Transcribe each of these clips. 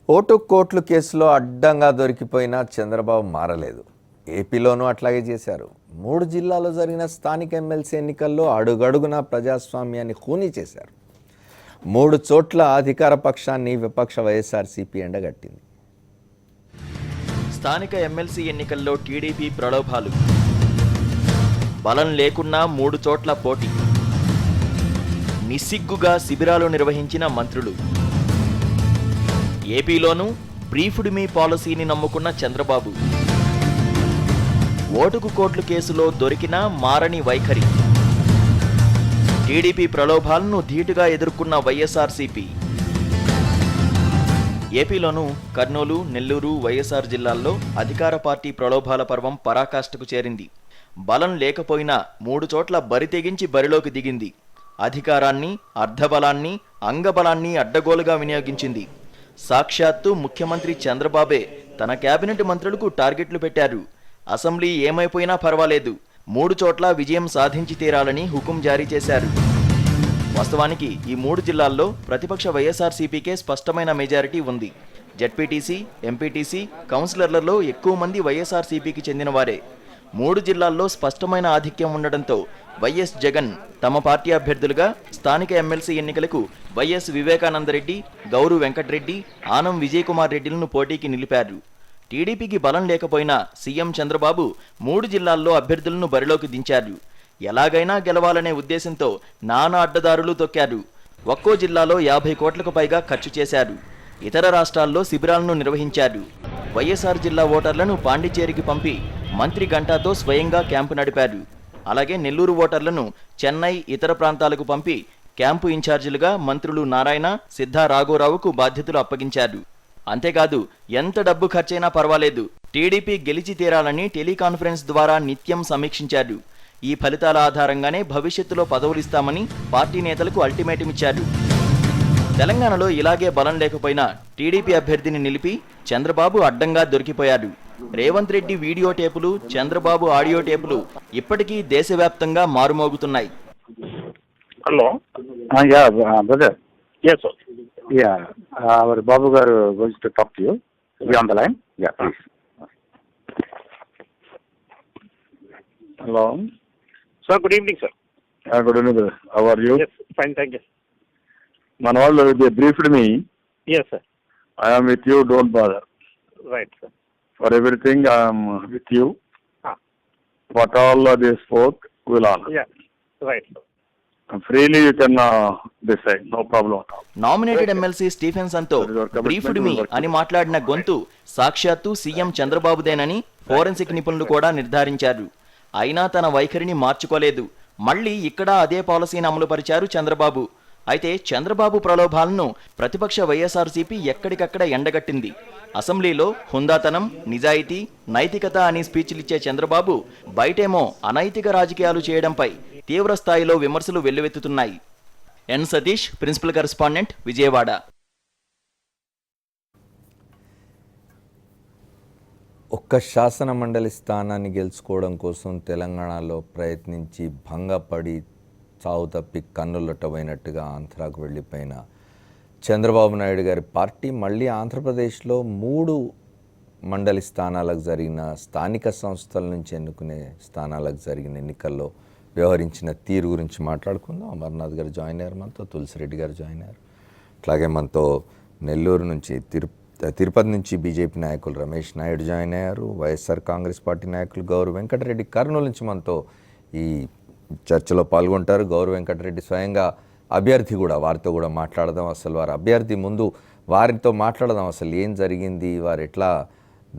Vote కోట్లు కేసులో అడ్డంగా దొరికిపోయినా చంద్రబాబు మారలేదు. ఏపీలోనూ అట్లాగే చేశారు. 3 జిల్లాల్లో జరిగిన స్థానిక ఎమ్మెల్సీ ఎన్నికల్లో అడుగడుగునా ప్రజాస్వామ్యాన్ని ఖూనీ చేశారు. 3 చోట్ల అధికార పక్షాన్ని విపక్ష వైఎస్ఆర్సీపీ ఎండగట్టింది. స్థానిక ఎమ్మెల్సీ ఎన్నికల్లో టీడీపీ ప్రలోభాలు, బలం లేకున్నా 3 చోట్ల పోటీ, నిస్సిగ్గుగా శిబిరాలు నిర్వహించిన మంత్రులు. ఏపీలోనూ బ్రీఫ్డ్ మీ పాలసీని నమ్ముకున్న చంద్రబాబు. ఓటుకు కోట్లు కేసులో దొరికిన మారని వైఖరి. టీడీపీ ప్రలోభాలను ధీటుగా ఎదుర్కొన్న వైఎస్ఆర్సీపీ. ఏపీలోనూ కర్నూలు, నెల్లూరు, వైఎస్ఆర్ జిల్లాల్లో అధికార పార్టీ ప్రలోభాల పర్వం పరాకాష్ఠకు చేరింది. బలం లేకపోయినా 3 చోట్ల బరి తెగించి బరిలోకి దిగింది. అధికారాన్ని, అర్ధబలాన్ని, అంగబలాన్ని అడ్డగోలుగా వినియోగించింది. సాక్షాత్తు ముఖ్యమంత్రి చంద్రబాబే తన కేబినెట్ మంత్రులకు టార్గెట్లు పెట్టారు. అసెంబ్లీ ఏమైపోయినా పర్వాలేదు, 3 చోట్ల విజయం సాధించి తీరాలని హుకుం జారీ చేశారు. వాస్తవానికి ఈ 3 జిల్లాల్లో ప్రతిపక్ష వైఎస్ఆర్సీపీకే స్పష్టమైన మెజారిటీ ఉంది. జెడ్పీటీసీ, ఎంపీటీసీ, కౌన్సిలర్లలో ఎక్కువ మంది వైఎస్ఆర్సీపీకి చెందినవారే. 3 జిల్లాల్లో స్పష్టమైన ఆధిక్యం ఉండడంతో వైఎస్ జగన్ తమ పార్టీ అభ్యర్థులుగా స్థానిక ఎమ్మెల్సీ ఎన్నికలకు వైఎస్ వివేకానందరెడ్డి, గౌరు వెంకటరెడ్డి, ఆనం విజయకుమార్ రెడ్డిలను పోటీకి నిలిపారు. టీడీపీకి బలం లేకపోయినా సీఎం చంద్రబాబు 3 జిల్లాల్లో అభ్యర్థులను బరిలోకి దించారు. ఎలాగైనా గెలవాలనే ఉద్దేశంతో నానా అడ్డదారులు తొక్కారు. ఒక్కో జిల్లాలో 50 కోట్లకు పైగా ఖర్చు చేశారు. ఇతర రాష్ట్రాల్లో శిబిరాలను నిర్వహించారు. వైఎస్ఆర్ జిల్లా ఓటర్లను పాండిచ్చేరికి పంపి మంత్రి గంటాతో స్వయంగా క్యాంపు నడిపారు. అలాగే నెల్లూరు ఓటర్లను చెన్నై, ఇతర ప్రాంతాలకు పంపి క్యాంపు ఇన్ఛార్జీలుగా మంత్రులు నారాయణ, సిద్ధా రాఘోరావుకు బాధ్యతలు అప్పగించారు. అంతేకాదు ఎంత డబ్బు ఖర్చైనా పర్వాలేదు, టీడీపీ గెలిచి తీరాలని టెలికాన్ఫరెన్స్ ద్వారా నిత్యం సమీక్షించారు. ఈ ఫలితాల ఆధారంగానే భవిష్యత్తులో పదవులిస్తామని పార్టీ నేతలకు అల్టిమేటం ఇచ్చారు. తెలంగాణలో ఇలాగే బలం లేకపోయినా టీడీపీ అభ్యర్థిని నిలిపి చంద్రబాబు అడ్డంగా దొరికిపోయాడు. రేవంత్ రెడ్డి వీడియో టేపులు, చంద్రబాబు ఆడియో టేపులు ఇప్పటికీ దేశవ్యాప్తంగా మారుమోగుతున్నాయి. Hello, brother. yes sir. Yeah, our Babu garu going to talk to you. Be on the line. Yeah, please. Hello. Sir, good evening sir. Good evening, brother. How are you? Yes, fine, thank you. Man, all they briefed me. Yes sir. I am with you. Don't bother. Right sir. For everything, I am with you. What all they spoke, will honor. Yeah, right sir. Freely you can decide. No problem at all. Nominated MLC స్టీఫెన్సన్తో briefed me అని మాట్లాడిన గొంతు సాక్షాత్తు CM చంద్రబాబుదేనని forensic నిపుణులు కూడా నిర్ధారించారు. అయినా తన వైఖరిని మార్చుకోలేదు. మళ్లీ ఇక్కడ అదే పాలసీని అమలుపరిచారు చంద్రబాబు. అయితే చంద్రబాబు ప్రలోభాలను ప్రతిపక్ష వైఎస్ఆర్సీపీ ఎక్కడికక్కడ ఎండగట్టింది. అసెంబ్లీలో హుందాతనం, నిజాయితీ, నైతికత అని స్పీచ్లిచ్చే చంద్రబాబు బయటేమో అనైతిక రాజకీయాలు చేయడంపై తీవ్ర స్థాయిలో విమర్శలు వెల్లువెత్తుతున్నాయి. ఎన్ సతీష్, ప్రిన్సిపల్ కరెస్పాండెంట్, విజయవాడ. ఒక్క శాసన మండలి స్థానాన్ని గెలుచుకోవడం కోసం తెలంగాణలో ప్రయత్నించి భంగపడి చావు తప్పి కన్నులొట్టబోయినట్టుగా ఆంధ్రాకు వెళ్ళిపోయిన చంద్రబాబు నాయుడు గారి పార్టీ మళ్ళీ ఆంధ్రప్రదేశ్లో 3 మండలి స్థానాలకు జరిగిన స్థానిక సంస్థల నుంచి ఎన్నుకునే స్థానాలకు జరిగిన ఎన్నికల్లో వ్యవహరించిన తీరు గురించి మాట్లాడుకుందాం. అమర్నాథ్ గారు జాయిన్ అయ్యారు, మనతో తులసిరెడ్డి గారు జాయిన్ అయ్యారు. అట్లాగే మనతో నెల్లూరు నుంచి తిరుపతి నుంచి బీజేపీ నాయకులు రమేష్ నాయుడు జాయిన్ అయ్యారు. వైఎస్ఆర్ కాంగ్రెస్ పార్టీ నాయకులు గౌరు వెంకటరెడ్డి కర్నూలు నుంచి మనతో ఈ చర్చలో పాల్గొంటారు. గౌరు వెంకటరెడ్డి స్వయంగా అభ్యర్థి కూడా, వారితో కూడా మాట్లాడదాం. అసలు వారి అభ్యర్థి ముందు వారితో మాట్లాడదాం. అసలు ఏం జరిగింది, వారు ఎట్లా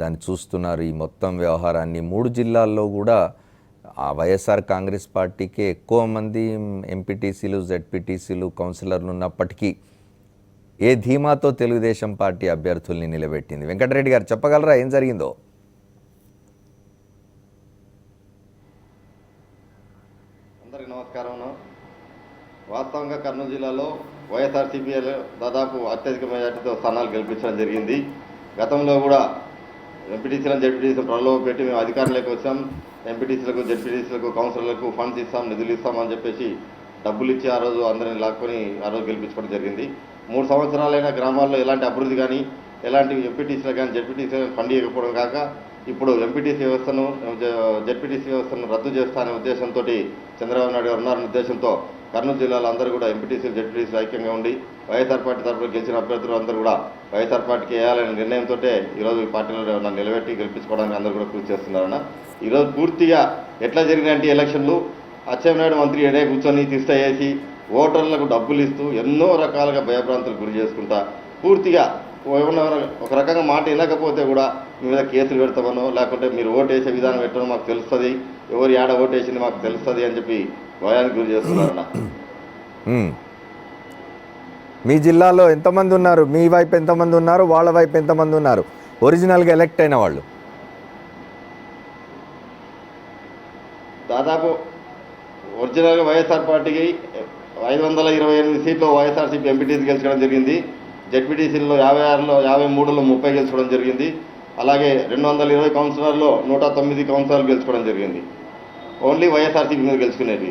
దాన్ని చూస్తున్నారు, ఈ మొత్తం వ్యవహారాన్ని. 3 జిల్లాల్లో కూడా ఆ వైఎస్ఆర్ కాంగ్రెస్ పార్టీకే ఎక్కువ మంది ఎంపీటీసీలు, జెడ్పీటీసీలు, కౌన్సిలర్లు ఉన్నప్పటికీ ఏ ధీమాతో తెలుగుదేశం పార్టీ అభ్యర్థుల్ని నిలబెట్టింది? వెంకటరెడ్డి గారు చెప్పగలరా ఏం జరిగిందో? అందరికీ నమస్కారం. వాస్తవంగా కర్నూలు జిల్లాలో వైఎస్ఆర్సీపీ దాదాపు అత్యధిక మెజార్టీతో స్థానాలు గెలిపించడం జరిగింది. గతంలో కూడా ఎంపీటీసీలను, జెడ్పీటీసీలను ప్రలోభ పెట్టి మేము అధికారంలోకి వచ్చాం, ఎంపీటీసీలకు, జెడ్పీటీసీలకు, కౌన్సిలర్లకు ఫండ్స్ ఇస్తాం, నిధులు ఇస్తామని చెప్పేసి డబ్బులు ఇచ్చి ఆ రోజు అందరిని లాక్కొని ఆ రోజు గెలిపించుకోవడం జరిగింది. 3 సంవత్సరాలైన గ్రామాల్లో ఎలాంటి అభివృద్ధి కానీ ఎలాంటి ఎంపీటీసీలకు కానీ జెడ్పీటీసీలకు ఫండ్ ఇవ్వకపోవడం కాక ఇప్పుడు ఎంపీటీసీ వ్యవస్థను జెడ్పీటీసీ వ్యవస్థను రద్దు చేస్తానే ఉద్దేశంతో చంద్రబాబు నాయుడు గారు ఉన్నారనే ఉద్దేశంతో కర్నూలు జిల్లాలో అందరూ కూడా ఎంపీటీసీలు జెడ్పీటీసీలు ఐక్యంగా ఉండి వైఎస్ఆర్ పార్టీ తరఫున గెలిచిన అభ్యర్థులు అందరూ కూడా వైఎస్ఆర్ పార్టీకి వేయాలనే నిర్ణయంతో ఈరోజు ఈ పార్టీలో నన్ను నిలబెట్టి గెలిపించుకోవడానికి అందరూ కూడా కృషి చేస్తున్నారన్న. ఈరోజు పూర్తిగా ఎట్లా జరిగినాయంటే ఎలక్షన్లు అచ్చెన్నాయుడు మంత్రి ఎడే కూర్చొని తిష్ట వేసి ఓటర్లకు డబ్బులు ఇస్తూ ఎన్నో రకాలుగా భయభ్రాంతులకు గురి చేసుకుంటా పూర్తిగా ఏమన్నా ఒక రకంగా మాట వినకపోతే కూడా మీ మీద కేసులు పెడతామనో లేకుంటే మీరు ఓటు వేసే విధానం పెట్టడం మాకు తెలుస్తుంది, ఎవరు ఏడ ఓటు వేసింది మాకు తెలుస్తుంది అని చెప్పి భయానికి గురి చేస్తున్నారన్న. మీ జిల్లాలో ఎంతమంది ఉన్నారు? మీ వైపు ఎంతమంది ఉన్నారు? వాళ్ళ వైపు ఎంతమంది ఉన్నారు ఒరిజినల్గా ఎలక్ట్ అయిన వాళ్ళు? దాదాపు ఒరిజినల్గా వైఎస్ఆర్ పార్టీకి 528 సీట్లు వైఎస్ఆర్సీపీ ఎంపీటీసీ గెలుచుకోవడం జరిగింది. జెడ్పీటీసీల్లో 56లో 53లో 30 గెలుచుకోవడం జరిగింది. అలాగే 220 కౌన్సిలర్లో 109 కౌన్సిలర్లు గెలుచుకోవడం జరిగింది. ఓన్లీ వైఎస్ఆర్సీపీ మీద గెలుచుకునేది.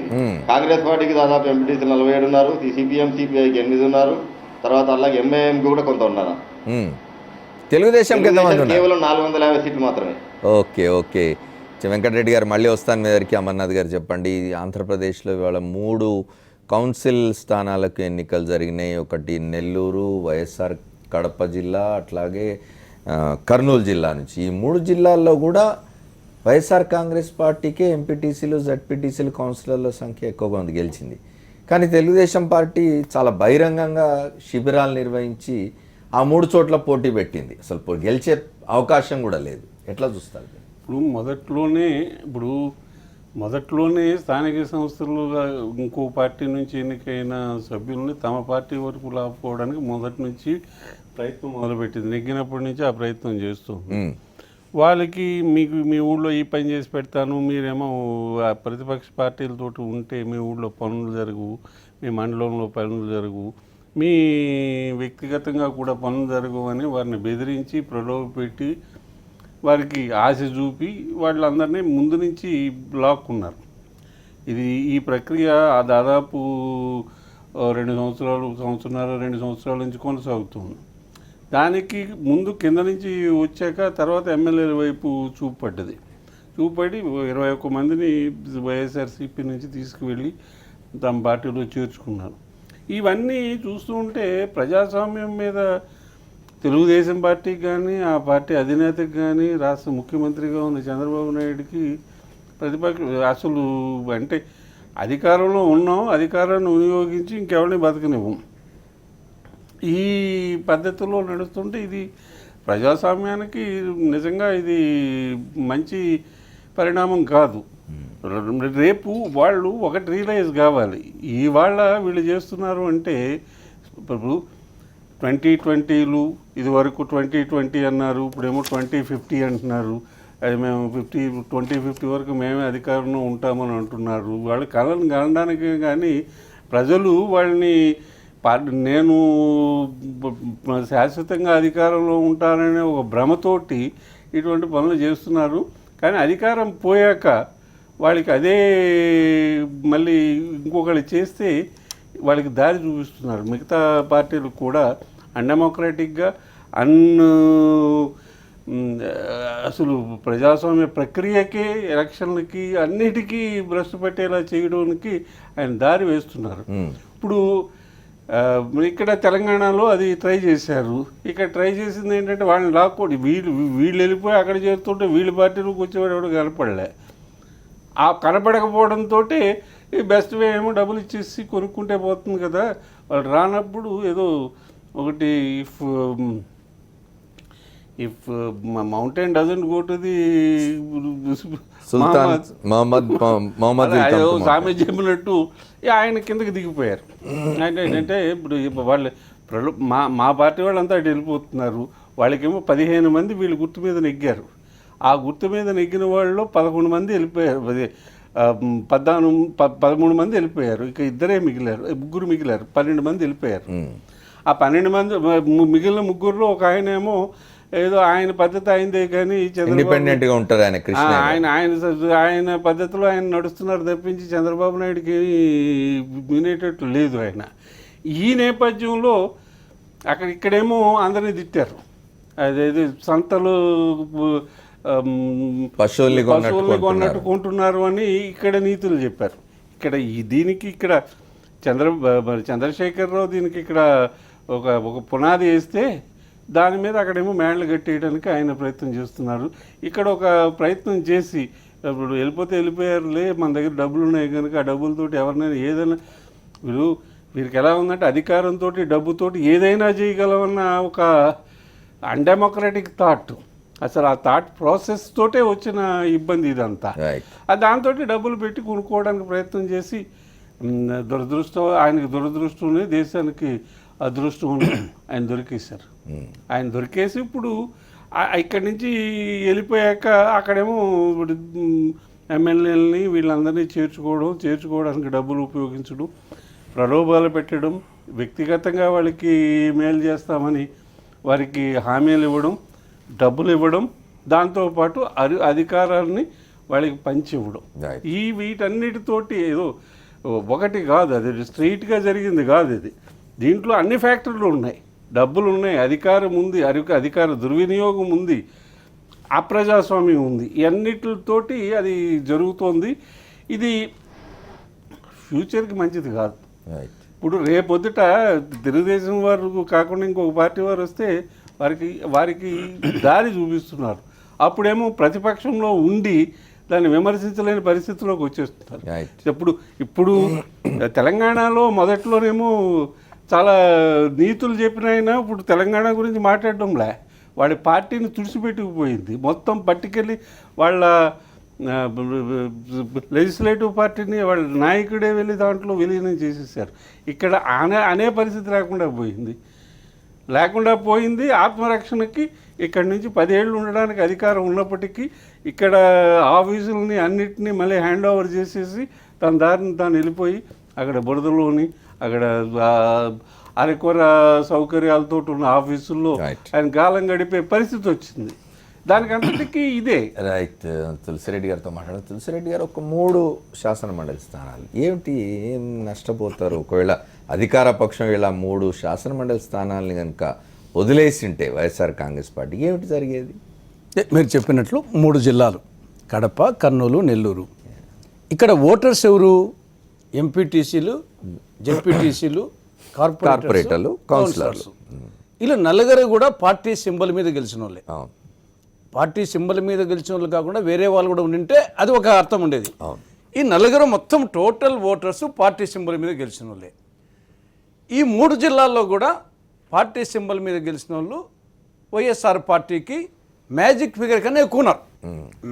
కాంగ్రెస్ పార్టీకి దాదాపు ఎంపీటీసీ 47 ఉన్నారు, సిపిఎం సిపిఐకి 8 ఉన్నారు, తర్వాత అలాగే ఎంఐఎంకి కూడా కొంత ఉన్నారు. తెలుగుదేశం కేవలం 450 సీట్లు మాత్రమే. ఓకే ఓకే వెంకటరెడ్డి గారు మళ్ళీ వస్తాను మీ దగ్గరికి. అమర్నాథ్ గారు చెప్పండి, ఆంధ్రప్రదేశ్లో ఇవాళ 3 కౌన్సిల్ స్థానాలకు ఎన్నికలు జరిగినాయి. ఒకటి నెల్లూరు, వైఎస్ఆర్ కడప జిల్లా, అట్లాగే కర్నూలు జిల్లా నుంచి. ఈ 3 జిల్లాల్లో కూడా వైఎస్ఆర్ కాంగ్రెస్ పార్టీకే ఎంపీటీసీలు జెడ్పీటీసీలు కౌన్సిలర్ల సంఖ్య ఎక్కువగా ఉంది, గెలిచింది. కానీ తెలుగుదేశం పార్టీ చాలా బహిరంగంగా శిబిరాలు నిర్వహించి ఆ 3 చోట్ల పోటీ పెట్టింది. అసలు గెలిచే అవకాశం కూడా లేదు. ఎట్లా చూస్తారు? మొదట్లోనే స్థానిక సంస్థలుగా ఇంకో పార్టీ నుంచి ఎన్నికైన సభ్యుల్ని తమ పార్టీ వరకు లాపుకోవడానికి మొదటి నుంచి ప్రయత్నం మొదలుపెట్టింది. నెగ్గినప్పటి నుంచి ఆ ప్రయత్నం చేస్తుంది. వాళ్ళకి మీకు మీ ఊళ్ళో ఈ పని చేసి పెడతాను, మీరేమో ప్రతిపక్ష పార్టీలతో ఉంటే మీ ఊళ్ళో పనులు జరగవు, మీ మండలంలో పనులు జరగవు, మీ వ్యక్తిగతంగా కూడా పనులు జరగవు అని వారిని బెదిరించి ప్రలోభపెట్టి వారికి ఆశ చూపి వాళ్ళందరినీ ముందు నుంచి లాక్కున్నారు. ఈ ప్రక్రియ దాదాపు 2 సంవత్సరాల నుంచి కొనసాగుతుంది. దానికి ముందు కింద నుంచి వచ్చాక తర్వాత ఎమ్మెల్యేల వైపు చూపడ్డది. చూపడి 21 మందిని వైఎస్ఆర్సీపీ నుంచి తీసుకువెళ్ళి తమ పార్టీలో చేర్చుకున్నారు. ఇవన్నీ చూస్తూ ఉంటే ప్రజాస్వామ్యం మీద తెలుగుదేశం పార్టీకి కానీ ఆ పార్టీ అధినేతకి కానీ రాష్ట్ర ముఖ్యమంత్రిగా ఉన్న చంద్రబాబు నాయుడికి అసలు అంటే అధికారంలో ఉన్నాం, అధికారాన్ని వినియోగించి ఇంకెవరిని బతకనివ్వం, ఈ పద్ధతిలో నడుస్తుంటే ఇది ప్రజాస్వామ్యానికి నిజంగా ఇది మంచి పరిణామం కాదు. రేపు వాళ్ళు ఒకటి రియలైజ్ కావాలి, ఇవాళ వీళ్ళు చేస్తున్నారు అంటే ఇప్పుడు 2020లు ఇది వరకు 2020 అన్నారు, ఇప్పుడేమో 2050 అంటున్నారు. అది మేము 2050 వరకు మేమే అధికారంలో ఉంటామని అంటున్నారు. వాళ్ళు కళను కనడానికి కానీ ప్రజలు వాళ్ళని నేను శాశ్వతంగా అధికారంలో ఉంటాననే ఒక భ్రమతోటి ఇటువంటి పనులు చేస్తున్నారు. కానీ అధికారం పోయాక వాళ్ళకి అదే మళ్ళీ ఇంకొకళ్ళు చేస్తే వాళ్ళకి దారి చూపిస్తున్నారు. మిగతా పార్టీలు కూడా అన్డెమోక్రాటిక్గా అసలు ప్రజాస్వామ్య ప్రక్రియకే ఎలక్షన్లకి అన్నిటికీ భ్రష్టు పెట్టేలా చేయడానికి ఆయన దారి వేస్తున్నారు. ఇప్పుడు ఇక్కడ తెలంగాణలో అది ట్రై చేశారు. ఇక్కడ ట్రై చేసింది ఏంటంటే వాళ్ళని లాక్కోండి, వీళ్ళు వెళ్ళిపోయి అక్కడ చేస్తుంటే వీళ్ళ పార్టీలోకి వచ్చేవాడు ఎవడు కనపడలే. ఆ కనపడకపోవడంతో ఈ బెస్ట్ వే ఏమో డబ్బులు ఇచ్చేసి కొనుక్కుంటే పోతుంది కదా, వాళ్ళు రానప్పుడు ఏదో ఒకటి if mountain doesn't go to the సామె చెప్పినట్టు ఆయన కిందకి దిగిపోయారు. అంటే ఇప్పుడు వాళ్ళు మా పార్టీ వాళ్ళంతా అటు వెళ్ళిపోతున్నారు. వాళ్ళకేమో 15 మంది వీళ్ళు గుర్తు మీద నెగ్గారు. ఆ గుర్తు మీద నెగ్గిన వాళ్ళలో 11 మంది వెళ్ళిపోయారు, 13 మంది వెళ్ళిపోయారు. ఇక ముగ్గురు మిగిలారు, 12 మంది వెళ్ళిపోయారు. ఆ 12 మంది మిగిలిన ముగ్గురులో ఒక ఆయన ఏమో ఏదో ఆయన పద్ధతి అయిందే కానీ ఇండిపెండెంట్గా ఉంటారు, ఆయన పద్ధతిలో ఆయన నడుస్తున్నారు తప్పించి చంద్రబాబు నాయుడికి వినేటట్లు లేదు ఆయన. ఈ నేపథ్యంలో ఇక్కడేమో అందరినీ తిట్టారు. అదేది సంతలు పశువుల్ని కొన్నట్టు కొన్నట్టు కొంటున్నారు అని ఇక్కడ నీతులు చెప్పారు. ఇక్కడ దీనికి ఇక్కడ చంద్రశేఖరరావు దీనికి ఇక్కడ ఒక పునాది వేస్తే దాని మీద అక్కడేమో మేడలు కట్టేయడానికి ఆయన ప్రయత్నం చేస్తున్నారు. ఇక్కడ ఒక ప్రయత్నం చేసి ఇప్పుడు వెళ్ళిపోయారులే, మన దగ్గర డబ్బులు ఉన్నాయి కనుక ఆ డబ్బులతోటి ఎవరినైనా ఏదైనా వీరికి ఎలా ఉందంటే అధికారంతో డబ్బుతోటి ఏదైనా చేయగలమన్న ఒక అన్డెమోక్రటిక్ థాట్. అసలు ఆ థాట్ ప్రాసెస్ తోటే వచ్చిన ఇబ్బంది ఇదంతా. దాంతో డబ్బులు పెట్టి కొనుక్కోవడానికి ప్రయత్నం చేసి ఆయనకి దురదృష్టం, దేశానికి అదృష్టం ఆయన దొరికేశారు. ఆయన దొరికేసి ఇప్పుడు ఇక్కడి నుంచి వెళ్ళిపోయాక అక్కడేమో ఇప్పుడు ఎమ్మెల్యేలని వీళ్ళందరినీ చేర్చుకోవడానికి డబ్బులు ఉపయోగించడం, ప్రలోభాలు పెట్టడం, వ్యక్తిగతంగా వాళ్ళకి మేలు చేస్తామని వారికి హామీలు ఇవ్వడం, డబ్బులు ఇవ్వడం, దాంతోపాటు అధికారాన్ని వాళ్ళకి పంచి ఇవ్వడం. వీటన్నిటితోటి ఏదో ఒకటి కాదు, అది స్ట్రైట్గా జరిగింది కాదు. ఇది దీంట్లో అన్ని ఫ్యాక్టర్లు ఉన్నాయి. డబ్బులు ఉన్నాయి, అధికారం ఉంది, అధికార దుర్వినియోగం ఉంది, అప్రజాస్వామ్యం ఉంది. ఇవన్నిటితోటి అది జరుగుతోంది. ఇది ఫ్యూచర్కి మంచిది కాదు. ఇప్పుడు రేపొద్దుట తెలుగుదేశం వారు కాకుండా ఇంకొక పార్టీ వారు వస్తే వారికి దారి చూపిస్తున్నారు. అప్పుడేమో ప్రతిపక్షంలో ఉండి దాన్ని విమర్శించలేని పరిస్థితిలోకి వచ్చేస్తున్నారు. ఇప్పుడు తెలంగాణలో మొదట్లోనేమో చాలా నీతులు చెప్పిన ఆయన ఇప్పుడు తెలంగాణ గురించి మాట్లాడడంలే, వాడి పార్టీని తుడిచిపెట్టుకుపోయింది. మొత్తం పట్టుకెళ్ళి వాళ్ళ లెజిస్లేటివ్ పార్టీని వాళ్ళ నాయకుడే వెళ్ళి దాంట్లో విలీనం చేసేసారు. ఇక్కడ అనే పరిస్థితి లేకుండా పోయింది. ఆత్మరక్షణకి ఇక్కడి నుంచి 10 ఏళ్ళు ఉండడానికి అధికారం ఉన్నప్పటికీ ఇక్కడ ఆఫీసులని అన్నిటినీ మళ్ళీ హ్యాండ్ ఓవర్ చేసేసి తన దారిని తాను వెళ్ళిపోయి అక్కడ బురదలోని అక్కడ అరకొర సౌకర్యాలతో ఉన్న ఆఫీసుల్లో ఆయన కాలం గడిపే పరిస్థితి వచ్చింది. దానికంతటికీ ఇదే రైట్. తులసిరెడ్డి గారితో మాట్లాడారు. తులసిరెడ్డి గారు ఒక 3 శాసన మండలి స్థానాలు ఏం నష్టపోతారు? ఒకవేళ అధికార పక్షం ఇలా 3 శాసన మండలి స్థానాలని కనుక వదిలేసింటే వైఎస్ఆర్ కాంగ్రెస్ పార్టీకి ఏమిటి జరిగేది? మీరు చెప్పినట్లు 3 జిల్లాలు కడప, కర్నూలు, నెల్లూరు. ఇక్కడ ఓటర్స్ ఎవరు? ఎంపీటీసీలు, జెడ్పీటీసీలు, కార్పొరేటర్లు, కౌన్సిలర్లు. ఇలా నలుగురు కూడా పార్టీ సింబల్ మీద గెలిచిన వాళ్ళే. పార్టీ సింబల్ మీద గెలిచిన వాళ్ళు కాకుండా వేరే వాళ్ళు కూడా ఉండింటే అది ఒక అర్థం ఉండేది. ఈ నలుగురు మొత్తం టోటల్ ఓటర్స్ పార్టీ సింబల్ మీద గెలిచిన వాళ్ళే. ఈ 3 జిల్లాల్లో కూడా పార్టీ సింబల్ మీద గెలిచిన వాళ్ళు వైఎస్ఆర్ పార్టీకి మ్యాజిక్ ఫిగర్ కన్నా ఎక్కువ ఉన్నారు.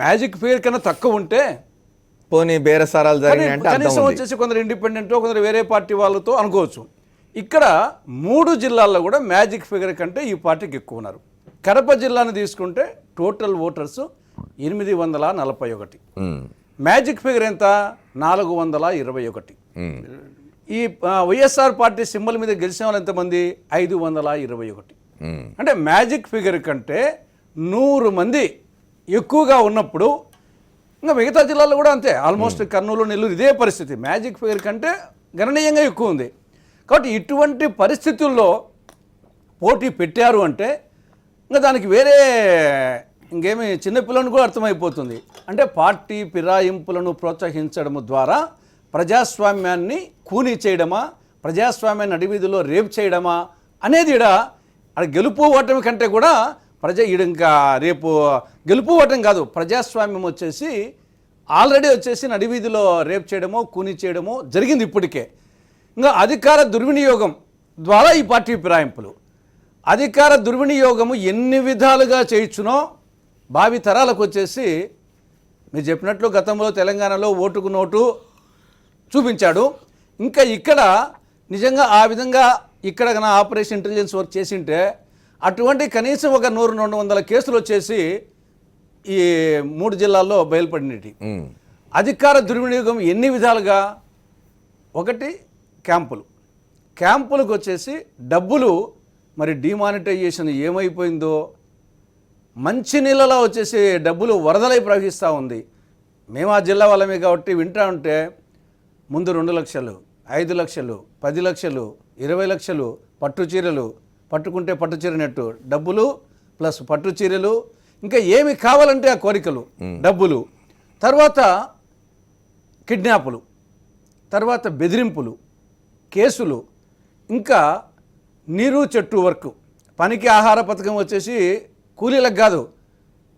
మ్యాజిక్ ఫిగర్ కన్నా తక్కువ ఉంటే పోనీ బేరసారాలు జరిగినాయంటే కనీసం వచ్చేసి కొందరు ఇండిపెండెంట్, కొందరు వేరే పార్టీ వాళ్ళతో అనుకోవచ్చు. ఇక్కడ 3 జిల్లాల్లో కూడా మ్యాజిక్ ఫిగర్ కంటే ఈ పార్టీకి ఎక్కువ ఉన్నారు. కడప జిల్లాను తీసుకుంటే టోటల్ ఓటర్స్ 841. మ్యాజిక్ ఫిగర్ ఎంత? 421. ఈ వైఎస్ఆర్ పార్టీ సింబల్ మీద గెలిచిన వాళ్ళు ఎంతమంది? 521. అంటే మ్యాజిక్ ఫిగర్ కంటే 100 మంది ఎక్కువగా ఉన్నప్పుడు ఇంకా మిగతా జిల్లాల్లో కూడా అంతే. ఆల్మోస్ట్ కర్నూలు, నెల్లూరు ఇదే పరిస్థితి. మ్యాజిక్ ఫిగర్ కంటే గణనీయంగా ఎక్కువ ఉంది. కాబట్టి ఇటువంటి పరిస్థితుల్లో పోటీ పెట్టారు అంటే ఇంకా దానికి వేరే ఇంకేమి చిన్నపిల్లని కూడా అర్థమైపోతుంది. అంటే పార్టీ ఫిరాయింపులను ప్రోత్సహించడం ద్వారా ప్రజాస్వామ్యాన్ని కూనీ చేయడమా, ప్రజాస్వామ్యాన్ని అడివీధిలో రేపు చేయడమా అనేది ఇక్కడ గెలుపు ఓటమి కంటే కూడా ఇంకా రేపు గెలుపు ఓటమి కాదు, ప్రజాస్వామ్యం వచ్చేసి ఆల్రెడీ వచ్చేసి నడివీధిలో రేపు చేయడమో కూనీ చేయడమో జరిగింది ఇప్పటికే. ఇంకా అధికార దుర్వినియోగం ద్వారా ఈ పార్టీ ఫిరాయింపులు, అధికార దుర్వినియోగము ఎన్ని విధాలుగా చేయొచ్చునో భావి తరాలకు వచ్చేసి మీరు చెప్పినట్లు గతంలో తెలంగాణలో ఓటుకు నోటు చూపించాడు. ఇంకా ఇక్కడ నిజంగా ఆ విధంగా ఇక్కడ కన్నా ఆపరేషన్ ఇంటెలిజెన్స్ వర్క్ చేసింటే అటువంటి కనీసం ఒక 100-200 కేసులు వచ్చేసి ఈ 3 జిల్లాల్లో బయలుపడినవి. అధికార దుర్వినియోగం ఎన్ని విధాలుగా? ఒకటి క్యాంపులకు వచ్చేసి డబ్బులు మరి డిమానిటైజేషన్ ఏమైపోయిందో, మంచి నీళ్ళలో వచ్చేసి డబ్బులు వరదలై ప్రవహిస్తూ ఉంది. మేము ఆ జిల్లా వాళ్ళమే కాబట్టి వింటా ఉంటే ముందు 2 లక్షలు, 5 లక్షలు, 10 లక్షలు, 20 లక్షలు, పట్టు చీరలు, పట్టుకుంటే పట్టు చీర నెట్టు డబ్బులు ప్లస్ పట్టు చీరలు, ఇంకా ఏమి కావాలంటే ఆ కోరికలు, డబ్బులు, తర్వాత కిడ్నాపులు, తర్వాత బెదిరింపులు, కేసులు, ఇంకా నీరు చెట్టు వర్క్, పనికి ఆహార పథకం వచ్చేసి కూలీలకు కాదు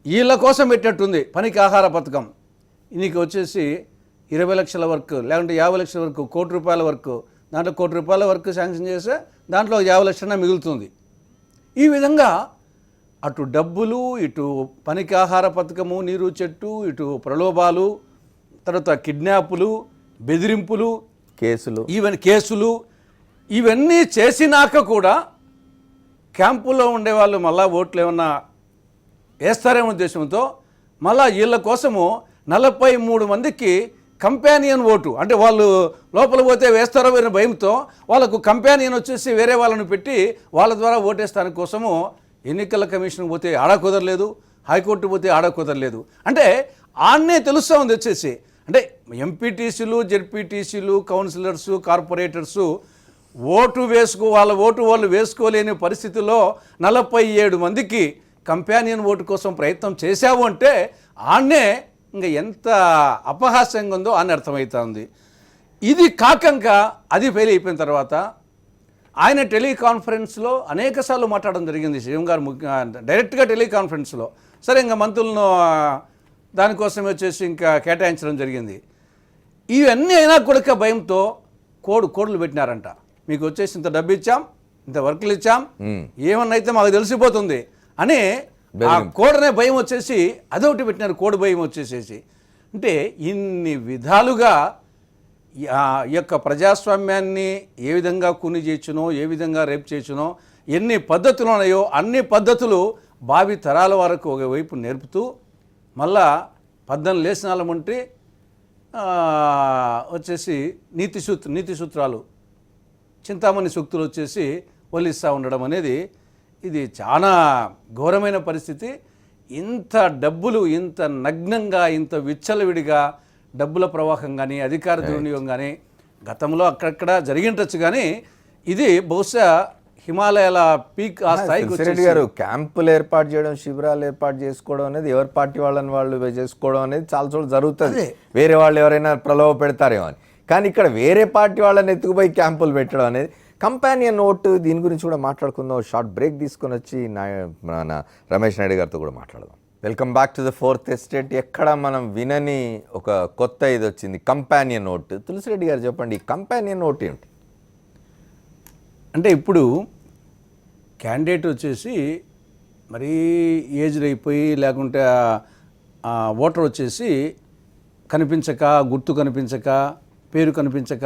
వీళ్ళ కోసం పెట్టినట్టుంది పనికి ఆహార పథకం. నీకు వచ్చేసి 20 లక్షల వర్క్, లేకుంటే 50 లక్షల వర్క్, ₹1 కోటి వర్క్, దాంట్లో ₹1 కోటి వర్క్ శాంక్షన్ చేస్తే దాంట్లో 50 లక్షల మిగులుతుంది. ఈ విధంగా అటు డబ్బులు, ఇటు పనికి ఆహార పథకము, నీరు చెట్టు, ఇటు ప్రలోభాలు, తర్వాత కిడ్నాపులు, బెదిరింపులు, కేసులు ఇవన్నీ చేసినాక కూడా క్యాంపులో ఉండేవాళ్ళు మళ్ళా ఓట్లు ఏమన్నా వేస్తారేమో ఉద్దేశంతో మళ్ళా వీళ్ళ కోసము 43 మందికి కంపానియన్ ఓటు, అంటే వాళ్ళు లోపల పోతే వేస్తారో అనే భయంతో వాళ్ళకు కంపానియన్ వచ్చేసి వేరే వాళ్ళని పెట్టి వాళ్ళ ద్వారా ఓటేస్తానికి కోసము ఎన్నికల కమిషన్ పోతే ఆడ కుదరలేదు, హైకోర్టు పోతే ఆడ కుదరలేదు. అంటే ఆడనే తెలుస్తూ ఉంది వచ్చేసి, అంటే ఎంపీటీసీలు, జెడ్పీటీసీలు, కౌన్సిలర్సు, కార్పొరేటర్సు వాళ్ళ ఓటు వాళ్ళు వేసుకోలేని పరిస్థితిలో 47 మందికి కంపానియన్ ఓటు కోసం ప్రయత్నం చేశావు అంటే ఆడనే ఇంకా ఎంత అపహాస్యంగా ఉందో అని అర్థమవుతుంది. ఇది కాకంగా అది ఫెయిల్ అయిపోయిన తర్వాత ఆయన టెలికాన్ఫరెన్స్లో అనేకసార్లు మాట్లాడడం జరిగింది. సీఎం గారు డైరెక్ట్గా టెలికాన్ఫరెన్స్లో సరే ఇంకా మంత్రులను దానికోసం వచ్చేసి ఇంకా కేటాయించడం జరిగింది. ఇవన్నీ అయినా కూడా భయంతో కోడ్లు పెట్టినారంట. మీకు వచ్చేసి ఇంత డబ్బు ఇచ్చాం, ఇంత వర్కులు ఇచ్చాం, ఏమన్నా అయితే మాకు తెలిసిపోతుంది అని ఆ కోడ్ అనే భయం వచ్చేసి అదొకటి పెట్టినారు, కోడ్ భయం వచ్చేసేసి. అంటే ఇన్ని విధాలుగా ఈ యొక్క ప్రజాస్వామ్యాన్ని ఏ విధంగా కూని చేయొచ్చునో, ఏ విధంగా రేపు చేయొచ్చునో, ఎన్ని పద్ధతులు ఉన్నాయో అన్ని పద్ధతులు భావి తరాల వరకు ఒకవైపు నేర్పుతూ మళ్ళా 14 లేసనాల వంటి వచ్చేసి నీతి సూత్రాలు, చింతామణి సూక్తులు వచ్చేసి వల్లిస్తూ ఉండడం అనేది ఇది చాలా ఘోరమైన పరిస్థితి. ఇంత డబ్బులు ఇంత నగ్నంగా, ఇంత విచ్చలవిడిగా డబ్బుల ప్రవాహం కానీ, అధికార దుర్వినియోగం కానీ గతంలో అక్కడక్కడ జరిగిండొచ్చు, కానీ ఇది బహుశా హిమాలయాల పీక్ ఆ స్థాయికి గారు క్యాంపులు ఏర్పాటు చేయడం, శిబిరాలు ఏర్పాటు చేసుకోవడం అనేది ఎవరి పార్టీ వాళ్ళని వాళ్ళు చేసుకోవడం అనేది చాలా చోట్ల జరుగుతుంది. వేరే వాళ్ళు ఎవరైనా ప్రలోభ పెడతారేమో అని. కానీ ఇక్కడ వేరే పార్టీ వాళ్ళని ఎత్తుకుపోయి క్యాంపులు పెట్టడం అనేది కంపానియన్ ఓటు. దీని గురించి కూడా మాట్లాడుకుందాం. షార్ట్ బ్రేక్ తీసుకొని వచ్చి మన రమేష్ నాయుడు గారితో కూడా మాట్లాడదాం. Welcome back to the fourth estate. ఎక్కడ మనం వినని ఒక కొత్త ఇది వచ్చింది, కంపానియన్ ఓటు. తులసిరెడ్డి గారు చెప్పండి, ఈ కంపానియన్ ఓటు ఏమిటి? అంటే ఇప్పుడు క్యాండిడేట్ వచ్చేసి మరీ ఏజ్డ్ అయిపోయి, లేకుంటే ఓటర్ వచ్చేసి కనిపించక, గుర్తు కనిపించక, పేరు కనిపించక,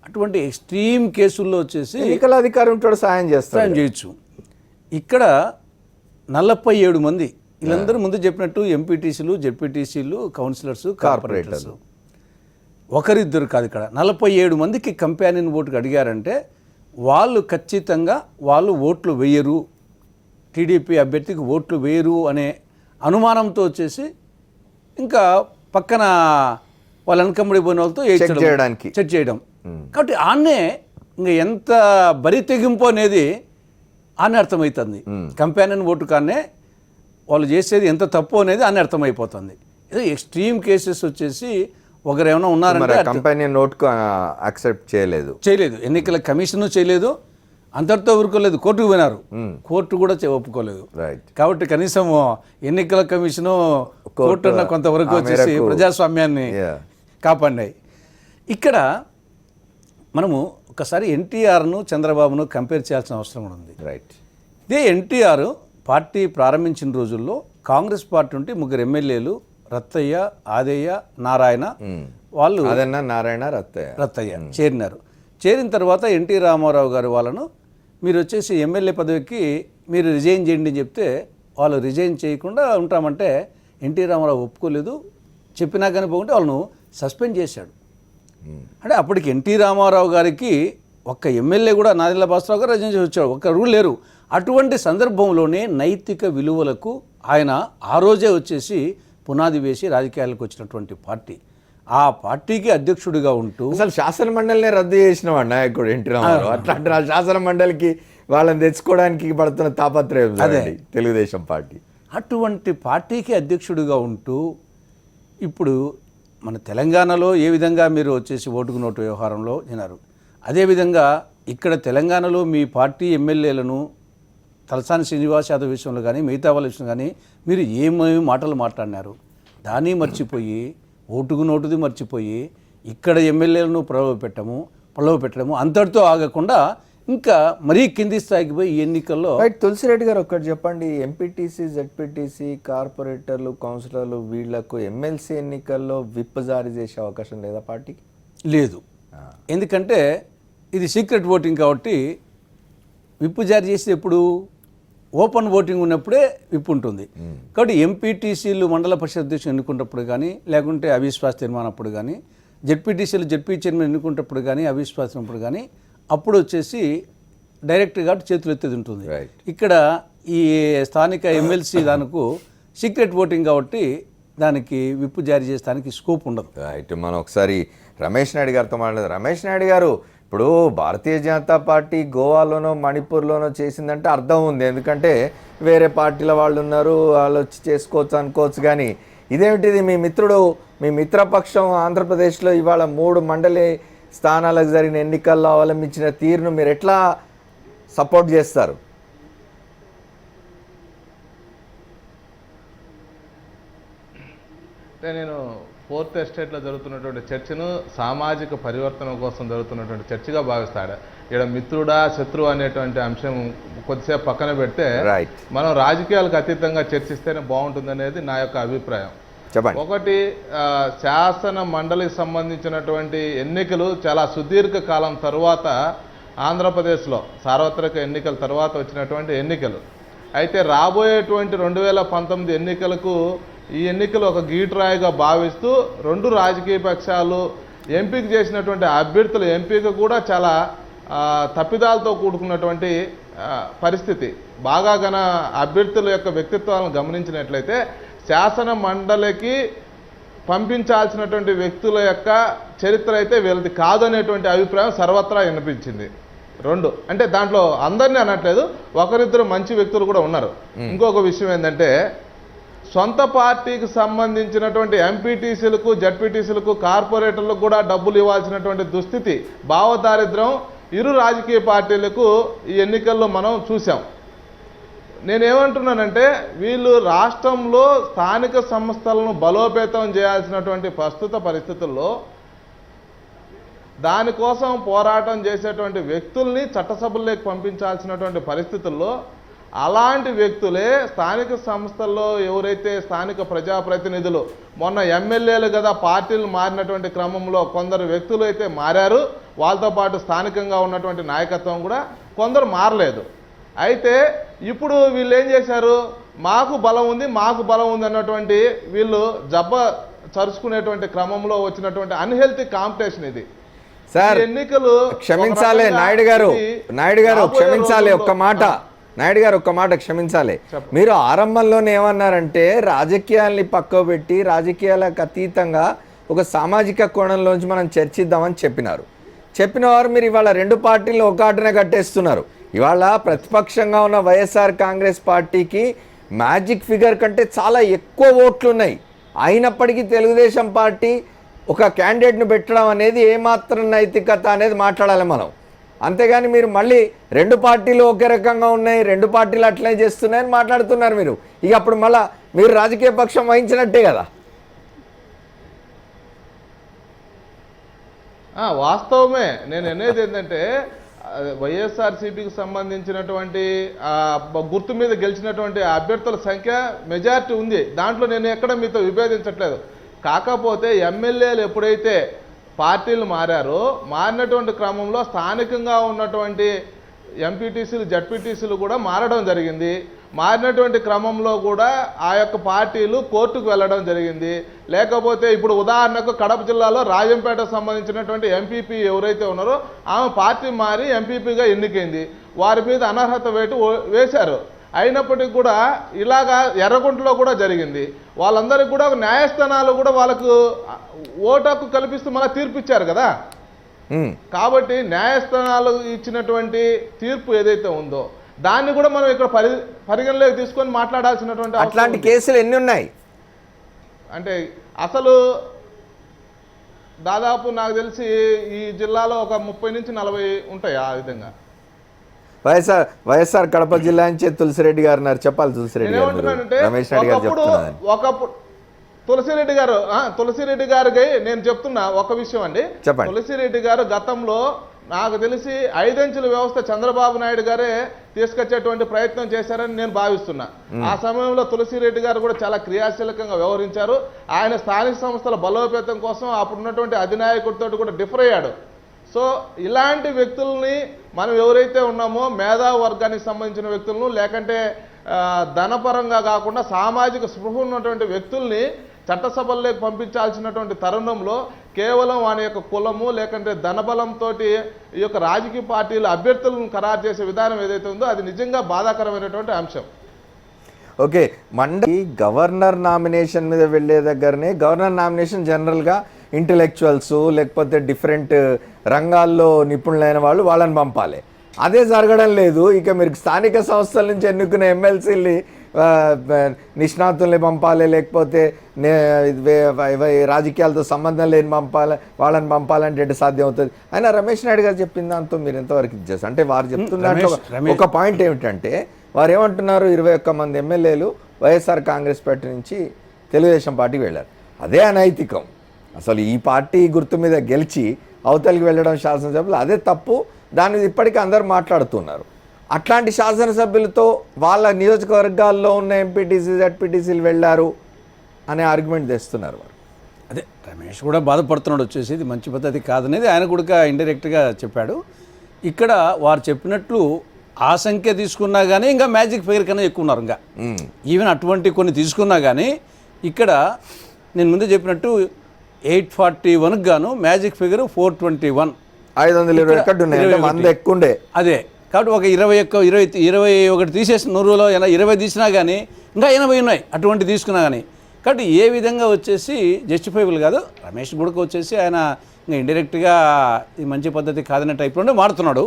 అటువంటి ఎక్స్ట్రీమ్ కేసుల్లో వచ్చేసి ఎన్నికల అధికారి ఉంటాడు, సాయం చేయొచ్చు. ఇక్కడ 47 మంది వీళ్ళందరూ ముందు చెప్పినట్టు ఎంపీటీసీలు, జెడ్పీటీసీలు, కౌన్సిలర్స్, కార్పొరేటర్స్, ఒకరిద్దరు కాదు. ఇక్కడ 47 మందికి కంపానియన్ ఓటుకు అడిగారంటే వాళ్ళు ఖచ్చితంగా వాళ్ళు ఓట్లు వేయరు, టీడీపీ అభ్యర్థికి ఓట్లు వేయరు అనే అనుమానంతో వచ్చేసి ఇంకా పక్కన వాళ్ళ వెనకమ్మడి పోయిన వాళ్ళతో చెక్ చేయడం. కాబట్టి ఆన్నే ఇంకా ఎంత బరి తెగింపు అనేది ఆనే అర్థమవుతుంది. కంపానియన్ ఓటు కానే వాళ్ళు చేసేది ఎంత తప్పు అనేది ఆనే అర్థమైపోతుంది. ఏదో ఎక్స్ట్రీమ్ కేసెస్ వచ్చేసి ఒకరు ఏమైనా ఉన్నారంటే కంపానియన్ ఓటుకు యాక్సెప్ట్ చేయలేదు, ఎన్నికల కమిషన్ చేయలేదు, అంతటితో ఊరుకోలేదు, కోర్టుకు పోయినారు, కోర్టు కూడా ఒప్పుకోలేదు. కాబట్టి కనీసం ఎన్నికల కమిషను కోర్టు కొంతవరకు వచ్చేసి ప్రజాస్వామ్యాన్ని కాపాడినాయి. ఇక్కడ మనము ఒకసారి ఎన్టీఆర్ను చంద్రబాబును కంపేర్ చేయాల్సిన అవసరం ఉంది. ఇదే ఎన్టీఆర్ పార్టీ ప్రారంభించిన రోజుల్లో కాంగ్రెస్ పార్టీ ఉంటే 3 ఎమ్మెల్యేలు రత్తయ్య, ఆదయ్య, నారాయణ, వాళ్ళు రత్తయ్య చేరినారు. చేరిన తర్వాత ఎన్టీ రామారావు గారు వాళ్ళను మీరు వచ్చేసి ఎమ్మెల్యే పదవికి మీరు రిజైన్ చేయండి అని చెప్తే వాళ్ళు రిజైన్ చేయకుండా ఉంటామంటే ఎన్టీ రామారావు ఒప్పుకోలేదు. చెప్పినా కానీ పోకుంటే వాళ్ళను సస్పెండ్ చేశాడు. అంటే అప్పటికి ఎన్టీ రామారావు గారికి ఒక్క ఎమ్మెల్యే కూడా నాదెళ్ల భాస్కరరావు గారు రిజైన్ చేసి వచ్చాడు, ఒక్క రూల్ లేరు. అటువంటి సందర్భంలోనే నైతిక విలువలకు ఆయన ఆ రోజే వచ్చేసి పునాది వేసి రాజకీయాలకు వచ్చినటువంటి పార్టీ. ఆ పార్టీకి అధ్యక్షుడిగా ఉంటూ అసలు శాసన మండలినే రద్దు చేసిన వాడు నాయకుడు ఎన్టీ రామారావు. అట్లాంటి శాసన మండలికి వాళ్ళని తెచ్చుకోవడానికి పడుతున్న తాపత్రయం చూడండి తెలుగుదేశం పార్టీ. అటువంటి పార్టీకి అధ్యక్షుడిగా ఉంటూ ఇప్పుడు మన తెలంగాణలో ఏ విధంగా మీరు వచ్చేసి ఓటుకు నోటు వ్యవహారంలో విన్నారు, అదేవిధంగా ఇక్కడ తెలంగాణలో మీ పార్టీ ఎమ్మెల్యేలను తలసాని శ్రీనివాస్ యాదవ్ విషయంలో కానీ మిగతా వాళ్ళ విషయంలో కానీ మీరు ఏమేమి మాటలు మాట్లాడినారు, దాన్ని మర్చిపోయి ఓటుకు నోటుది మర్చిపోయి ఇక్కడ ఎమ్మెల్యేలను ప్రలోభపెట్టడము అంతటితో ఆగకుండా ఇంకా మరీ కింది స్థాయికి పోయి ఈ ఎన్నికల్లో తులసిరెడ్డి గారు ఒకటి చెప్పండి, ఎంపీటీసీ జెడ్పీటీసీ కార్పొరేటర్లు కౌన్సిలర్లు వీళ్లకు ఎమ్మెల్సీ ఎన్నికల్లో విప్ జారీ చేసే అవకాశం లేదా పార్టీకి? లేదు, ఎందుకంటే ఇది సీక్రెట్ ఓటింగ్ కాబట్టి విప్ జారీ చేసి ఎప్పుడు ఓపెన్ ఓటింగ్ ఉన్నప్పుడే విప్ ఉంటుంది. కాబట్టి ఎంపీటీసీలు మండల పరిషత్ అధ్యక్షులు ఎన్నుకున్నప్పుడు కానీ లేకుంటే అవిశ్వాస తీర్మానం అప్పుడు కానీ జెడ్పీటీసీలు జెడ్పీ చైర్మన్ ఎన్నుకున్నప్పుడు కానీ అవిశ్వాసనప్పుడు కానీ అప్పుడు వచ్చేసి డైరెక్ట్గా చేతులు ఎత్తేది ఉంటుంది. ఇక్కడ ఈ స్థానిక ఎమ్మెల్సీ దానికి సీక్రెట్ ఓటింగ్ కాబట్టి దానికి విప్పు జారీ చేసేదానికి స్కోప్ ఉండదు. రైట్, మనం ఒకసారి రమేష్ నాయుడు గారితో మాట్లాడదు. రమేష్ నాయుడు గారు, ఇప్పుడు భారతీయ జనతా పార్టీ గోవాలోనో మణిపూర్లోనో చేసిందంటే అర్థం ఉంది, ఎందుకంటే వేరే పార్టీల వాళ్ళు ఉన్నారు, వాళ్ళు వచ్చి చేసుకోవచ్చు అనుకోవచ్చు. కానీ ఇదేమిటిది, మీ మిత్రపక్షం ఆంధ్రప్రదేశ్లో ఇవాళ 3 మండలి స్థానాలకు జరిగిన ఎన్నికల్లో అవలంబించిన తీరును మీరు ఎట్లా సపోర్ట్ చేస్తారు? అంటే నేను 4th ఎస్టేట్లో జరుగుతున్నటువంటి చర్చను సామాజిక పరివర్తన కోసం జరుగుతున్నటువంటి చర్చగా భావిస్తాడు. ఇక్కడ మిత్రుడా శత్రువు అనేటువంటి అంశం కొద్దిసేపు పక్కన పెడితే మనం రాజకీయాలకు అతీతంగా చర్చిస్తేనే బాగుంటుందనేది నా యొక్క అభిప్రాయం. ఒకటి, శాసన మండలికి సంబంధించినటువంటి ఎన్నికలు చాలా సుదీర్ఘ కాలం తర్వాత ఆంధ్రప్రదేశ్లో సార్వత్రిక ఎన్నికల తర్వాత వచ్చినటువంటి ఎన్నికలు. అయితే రాబోయేటువంటి 2019 ఎన్నికలకు ఈ ఎన్నికలు ఒక గీటురాయిగా భావిస్తూ 2 రాజకీయ పక్షాలు ఎంపిక చేసినటువంటి అభ్యర్థుల ఎంపిక కూడా చాలా తప్పిదాలతో కూడుకున్నటువంటి పరిస్థితి. బాగా గన అభ్యర్థుల యొక్క వ్యక్తిత్వాలను గమనించినట్లయితే శాసన మండలికి పంపించాల్సినటువంటి వ్యక్తుల యొక్క చరిత్ర అయితే వీళ్ళది కాదనేటువంటి అభిప్రాయం సర్వత్రా వినిపించింది. 2 అంటే దాంట్లో అందరినీ అనట్లేదు, ఒకరిద్దరు మంచి వ్యక్తులు కూడా ఉన్నారు. ఇంకొక విషయం ఏంటంటే సొంత పార్టీకి సంబంధించినటువంటి ఎంపీటీసీలకు జడ్పీటీసీలకు కార్పొరేటర్లకు కూడా డబ్బులు ఇవ్వాల్సినటువంటి దుస్థితి, భావదారిద్ర్యం ఇరు రాజకీయ పార్టీలకు ఈ ఎన్నికల్లో మనం చూసాం. నేనేమంటున్నానంటే వీళ్ళు రాష్ట్రంలో స్థానిక సంస్థలను బలోపేతం చేయాల్సినటువంటి ప్రస్తుత పరిస్థితుల్లో దానికోసం పోరాటం చేసేటువంటి వ్యక్తుల్ని చట్టసభల్లోకి పంపించాల్సినటువంటి పరిస్థితుల్లో అలాంటి వ్యక్తులే స్థానిక సంస్థల్లో ఎవరైతే స్థానిక ప్రజాప్రతినిధులు మొన్న ఎమ్మెల్యేలు కదా పార్టీలు మారినటువంటి క్రమంలో కొందరు వ్యక్తులు అయితే మారారు, వాళ్ళతో పాటు స్థానికంగా ఉన్నటువంటి నాయకత్వం కూడా కొందరు మారలేదు. అయితే ఇప్పుడు వీళ్ళు ఏం చేశారు, మాకు బలం ఉంది అన్నటువంటి వీళ్ళు జబ్బ చరుచుకునేటువంటి క్రమంలో వచ్చినటువంటి అన్హెల్తీ కాంపిటీషన్ ఇది. సార్ ఎన్నికలు క్షమించాలి నాయుడు గారు క్షమించాలి, ఒక్క మాట క్షమించాలి. మీరు ఆరంభంలోనే ఏమన్నారంటే రాజకీయాల్ని పక్కకు పెట్టి రాజకీయాలకు అతీతంగా ఒక సామాజిక కోణంలోంచి మనం చర్చిద్దామని చెప్పిన వారు మీరు ఇవాళ 2 పార్టీలను ఒక ఆటనే కట్టేస్తున్నారు. ఇవాళ ప్రతిపక్షంగా ఉన్న వైఎస్ఆర్ కాంగ్రెస్ పార్టీకి మ్యాజిక్ ఫిగర్ కంటే చాలా ఎక్కువ ఓట్లు ఉన్నాయి. అయినప్పటికీ తెలుగుదేశం పార్టీ ఒక క్యాండిడేట్ను పెట్టడం అనేది ఏమాత్రం నైతికత అనేది మాట్లాడాలి మనం. అంతేగాని మీరు మళ్ళీ 2 పార్టీలు ఒకే రకంగా ఉన్నాయి, 2 పార్టీలు అట్లనే చేస్తున్నాయని మాట్లాడుతున్నారు మీరు. ఇక అప్పుడు మళ్ళీ మీరు రాజకీయ పక్షం వహించినట్టే కదా. వాస్తవమే. నేను అనేది ఏంటంటే వైఎస్ఆర్సీపీకి సంబంధించినటువంటి గుర్తు మీద గెలిచినటువంటి అభ్యర్థుల సంఖ్య మెజారిటీ ఉంది, దాంట్లో నేను ఎక్కడ మీతో విభేదించట్లేదు. కాకపోతే ఎమ్మెల్యేలు ఎప్పుడైతే పార్టీలు మారినటువంటి క్రమంలో స్థానికంగా ఉన్నటువంటి ఎంపీటీసీలు జడ్పీటీసీలు కూడా మారడం జరిగింది. మారినటువంటి క్రమంలో కూడా ఆ యొక్క పార్టీలు కోర్టుకు వెళ్ళడం జరిగింది. లేకపోతే ఇప్పుడు ఉదాహరణకు కడప జిల్లాలో రాజంపేటకు సంబంధించినటువంటి ఎంపీపీ ఎవరైతే ఉన్నారో ఆమె పార్టీ మారి ఎంపీపీగా ఎన్నికైంది, వారి మీద అనర్హత వేశారు. అయినప్పటికీ కూడా ఇలాగా ఎర్రగుంటలో కూడా జరిగింది. వాళ్ళందరికీ కూడా న్యాయస్థానాలు కూడా వాళ్ళకు ఓటు హక్కు కల్పిస్తూ మళ్ళీ తీర్పిచ్చారు కదా. కాబట్టి న్యాయస్థానాలు ఇచ్చినటువంటి తీర్పు ఏదైతే ఉందో దాన్ని కూడా మనం ఇక్కడ పరిగణలోకి తీసుకొని మాట్లాడాల్సినటువంటి అవసరం అట్లాంటి ఉంది. కేసులు ఎన్ని ఉన్నాయి? అంటే అసలు దాదాపు నాకు తెలిసి ఈ జిల్లాలో ఒక 30 నుంచి 40 ఉంటాయి ఆ విధంగా. వైఎస్ఆర్ కడప జిల్లా నుంచి తులసిరెడ్డి గారు ఉన్నారు, చెప్పాలి. తులసిరెడ్డి గారు నేనేమంటున్నానంటే రమేష్ రెడ్డి గారు చెప్తున్నారు. ఒకప్పుడు తులసిరెడ్డి గారికి నేను చెప్తున్నా ఒక విషయం అండి. చెప్పండి. తులసిరెడ్డి గారు గతంలో నాకు తెలిసి 5 అంచెల వ్యవస్థ చంద్రబాబు నాయుడు గారే తీసుకొచ్చేటువంటి ప్రయత్నం చేశారని నేను భావిస్తున్నా. ఆ సమయంలో తులసిరెడ్డి గారు కూడా చాలా క్రియాశీలకంగా వ్యవహరించారు. ఆయన స్థానిక సంస్థల బలోపేతం కోసం అప్పుడున్నటువంటి అధినాయకుడితో కూడా డిఫర్ అయ్యాడు. సో ఇలాంటి వ్యక్తుల్ని మనం ఎవరైతే ఉన్నామో మేధావి వర్గానికి సంబంధించిన వ్యక్తులను, లేకంటే ధనపరంగా కాకుండా సామాజిక స్పృహ ఉన్నటువంటి వ్యక్తుల్ని చట్టసభల్లోకి పంపించాల్సినటువంటి తరుణంలో కేవలం వాని యొక్క కులము లేకంటే ధనబలంతో ఈ యొక్క రాజకీయ పార్టీల అభ్యర్థులను ఖరారు చేసే విధానం ఏదైతే ఉందో అది నిజంగా బాధాకరమైనటువంటి అంశం. ఓకే, మండలి గవర్నర్ నామినేషన్ మీద వెళ్ళే దగ్గరనే గవర్నర్ నామినేషన్ జనరల్గా ఇంటలెక్చువల్స్ లేకపోతే డిఫరెంట్ రంగాల్లో నిపుణులైన వాళ్ళని పంపాలి. అదే జరగడం లేదు. ఇక మీరు స్థానిక సంస్థల నుంచి ఎన్నుకునే ఎమ్మెల్సీని నిష్ణాతుల్ని పంపాలి, లేకపోతే రాజకీయాలతో సంబంధం లేని వాళ్ళని పంపాలంటే ఎటు సాధ్యం అవుతుంది? అయినా రమేష్ నాయుడు గారు చెప్పిన దాంతో మీరు ఎంతవరకు ఇచ్చేస్తారు? అంటే వారు చెప్తున్న ఒక పాయింట్ ఏమిటంటే వారు ఏమంటున్నారు, 21 మంది ఎమ్మెల్యేలు వైఎస్ఆర్ కాంగ్రెస్ పార్టీ నుంచి తెలుగుదేశం పార్టీకి వెళ్ళారు. అదే అనైతికం. అసలు ఈ పార్టీ గుర్తు మీద గెలిచి అవతలికి వెళ్ళడం శాసనసభ్యులు అదే తప్పు. దాని మీద ఇప్పటికీ అందరూ మాట్లాడుతున్నారు. అట్లాంటి శాసనసభ్యులతో వాళ్ళ నియోజకవర్గాల్లో ఉన్న ఎంపీటీసీ జడ్పీటీసీలు వెళ్ళారు అనే ఆర్గ్యుమెంట్ తెస్తున్నారు వారు. అదే రమేష్ కూడా బాధపడుతున్నాడు వచ్చేసి, ఇది మంచి పద్ధతి కాదనేది ఆయన కూడా ఇండైరెక్ట్గా చెప్పాడు. ఇక్కడ వారు చెప్పినట్లు ఆ సంఖ్య తీసుకున్నా కానీ ఇంకా మ్యాజిక్ ఫిగర్ కన్నా ఎక్కువ ఉన్నారు. ఇంకా ఈవెన్ అటువంటి కొన్ని తీసుకున్నా కానీ ఇక్కడ నేను ముందే చెప్పినట్టు 841కి గాను మ్యాజిక్ ఫిగర్ 421, 520 ఎక్కడ ఉన్నాయి, 100 ఎక్కువ ఉండే. అదే కాబట్టి ఒక 21 తీసేసి 100లో 20 తీసినా కానీ ఇంకా 80 ఉన్నాయి అటువంటి తీసుకున్నా కానీ. కాబట్టి ఏ విధంగా వచ్చేసి జస్టిఫైబుల్ కాదు. రమేష్ గుడక వచ్చేసి ఆయన ఇంకా ఇండైరెక్ట్గా ఇది మంచి పద్ధతి కాదనే టైప్లోనే మారుతున్నాడు.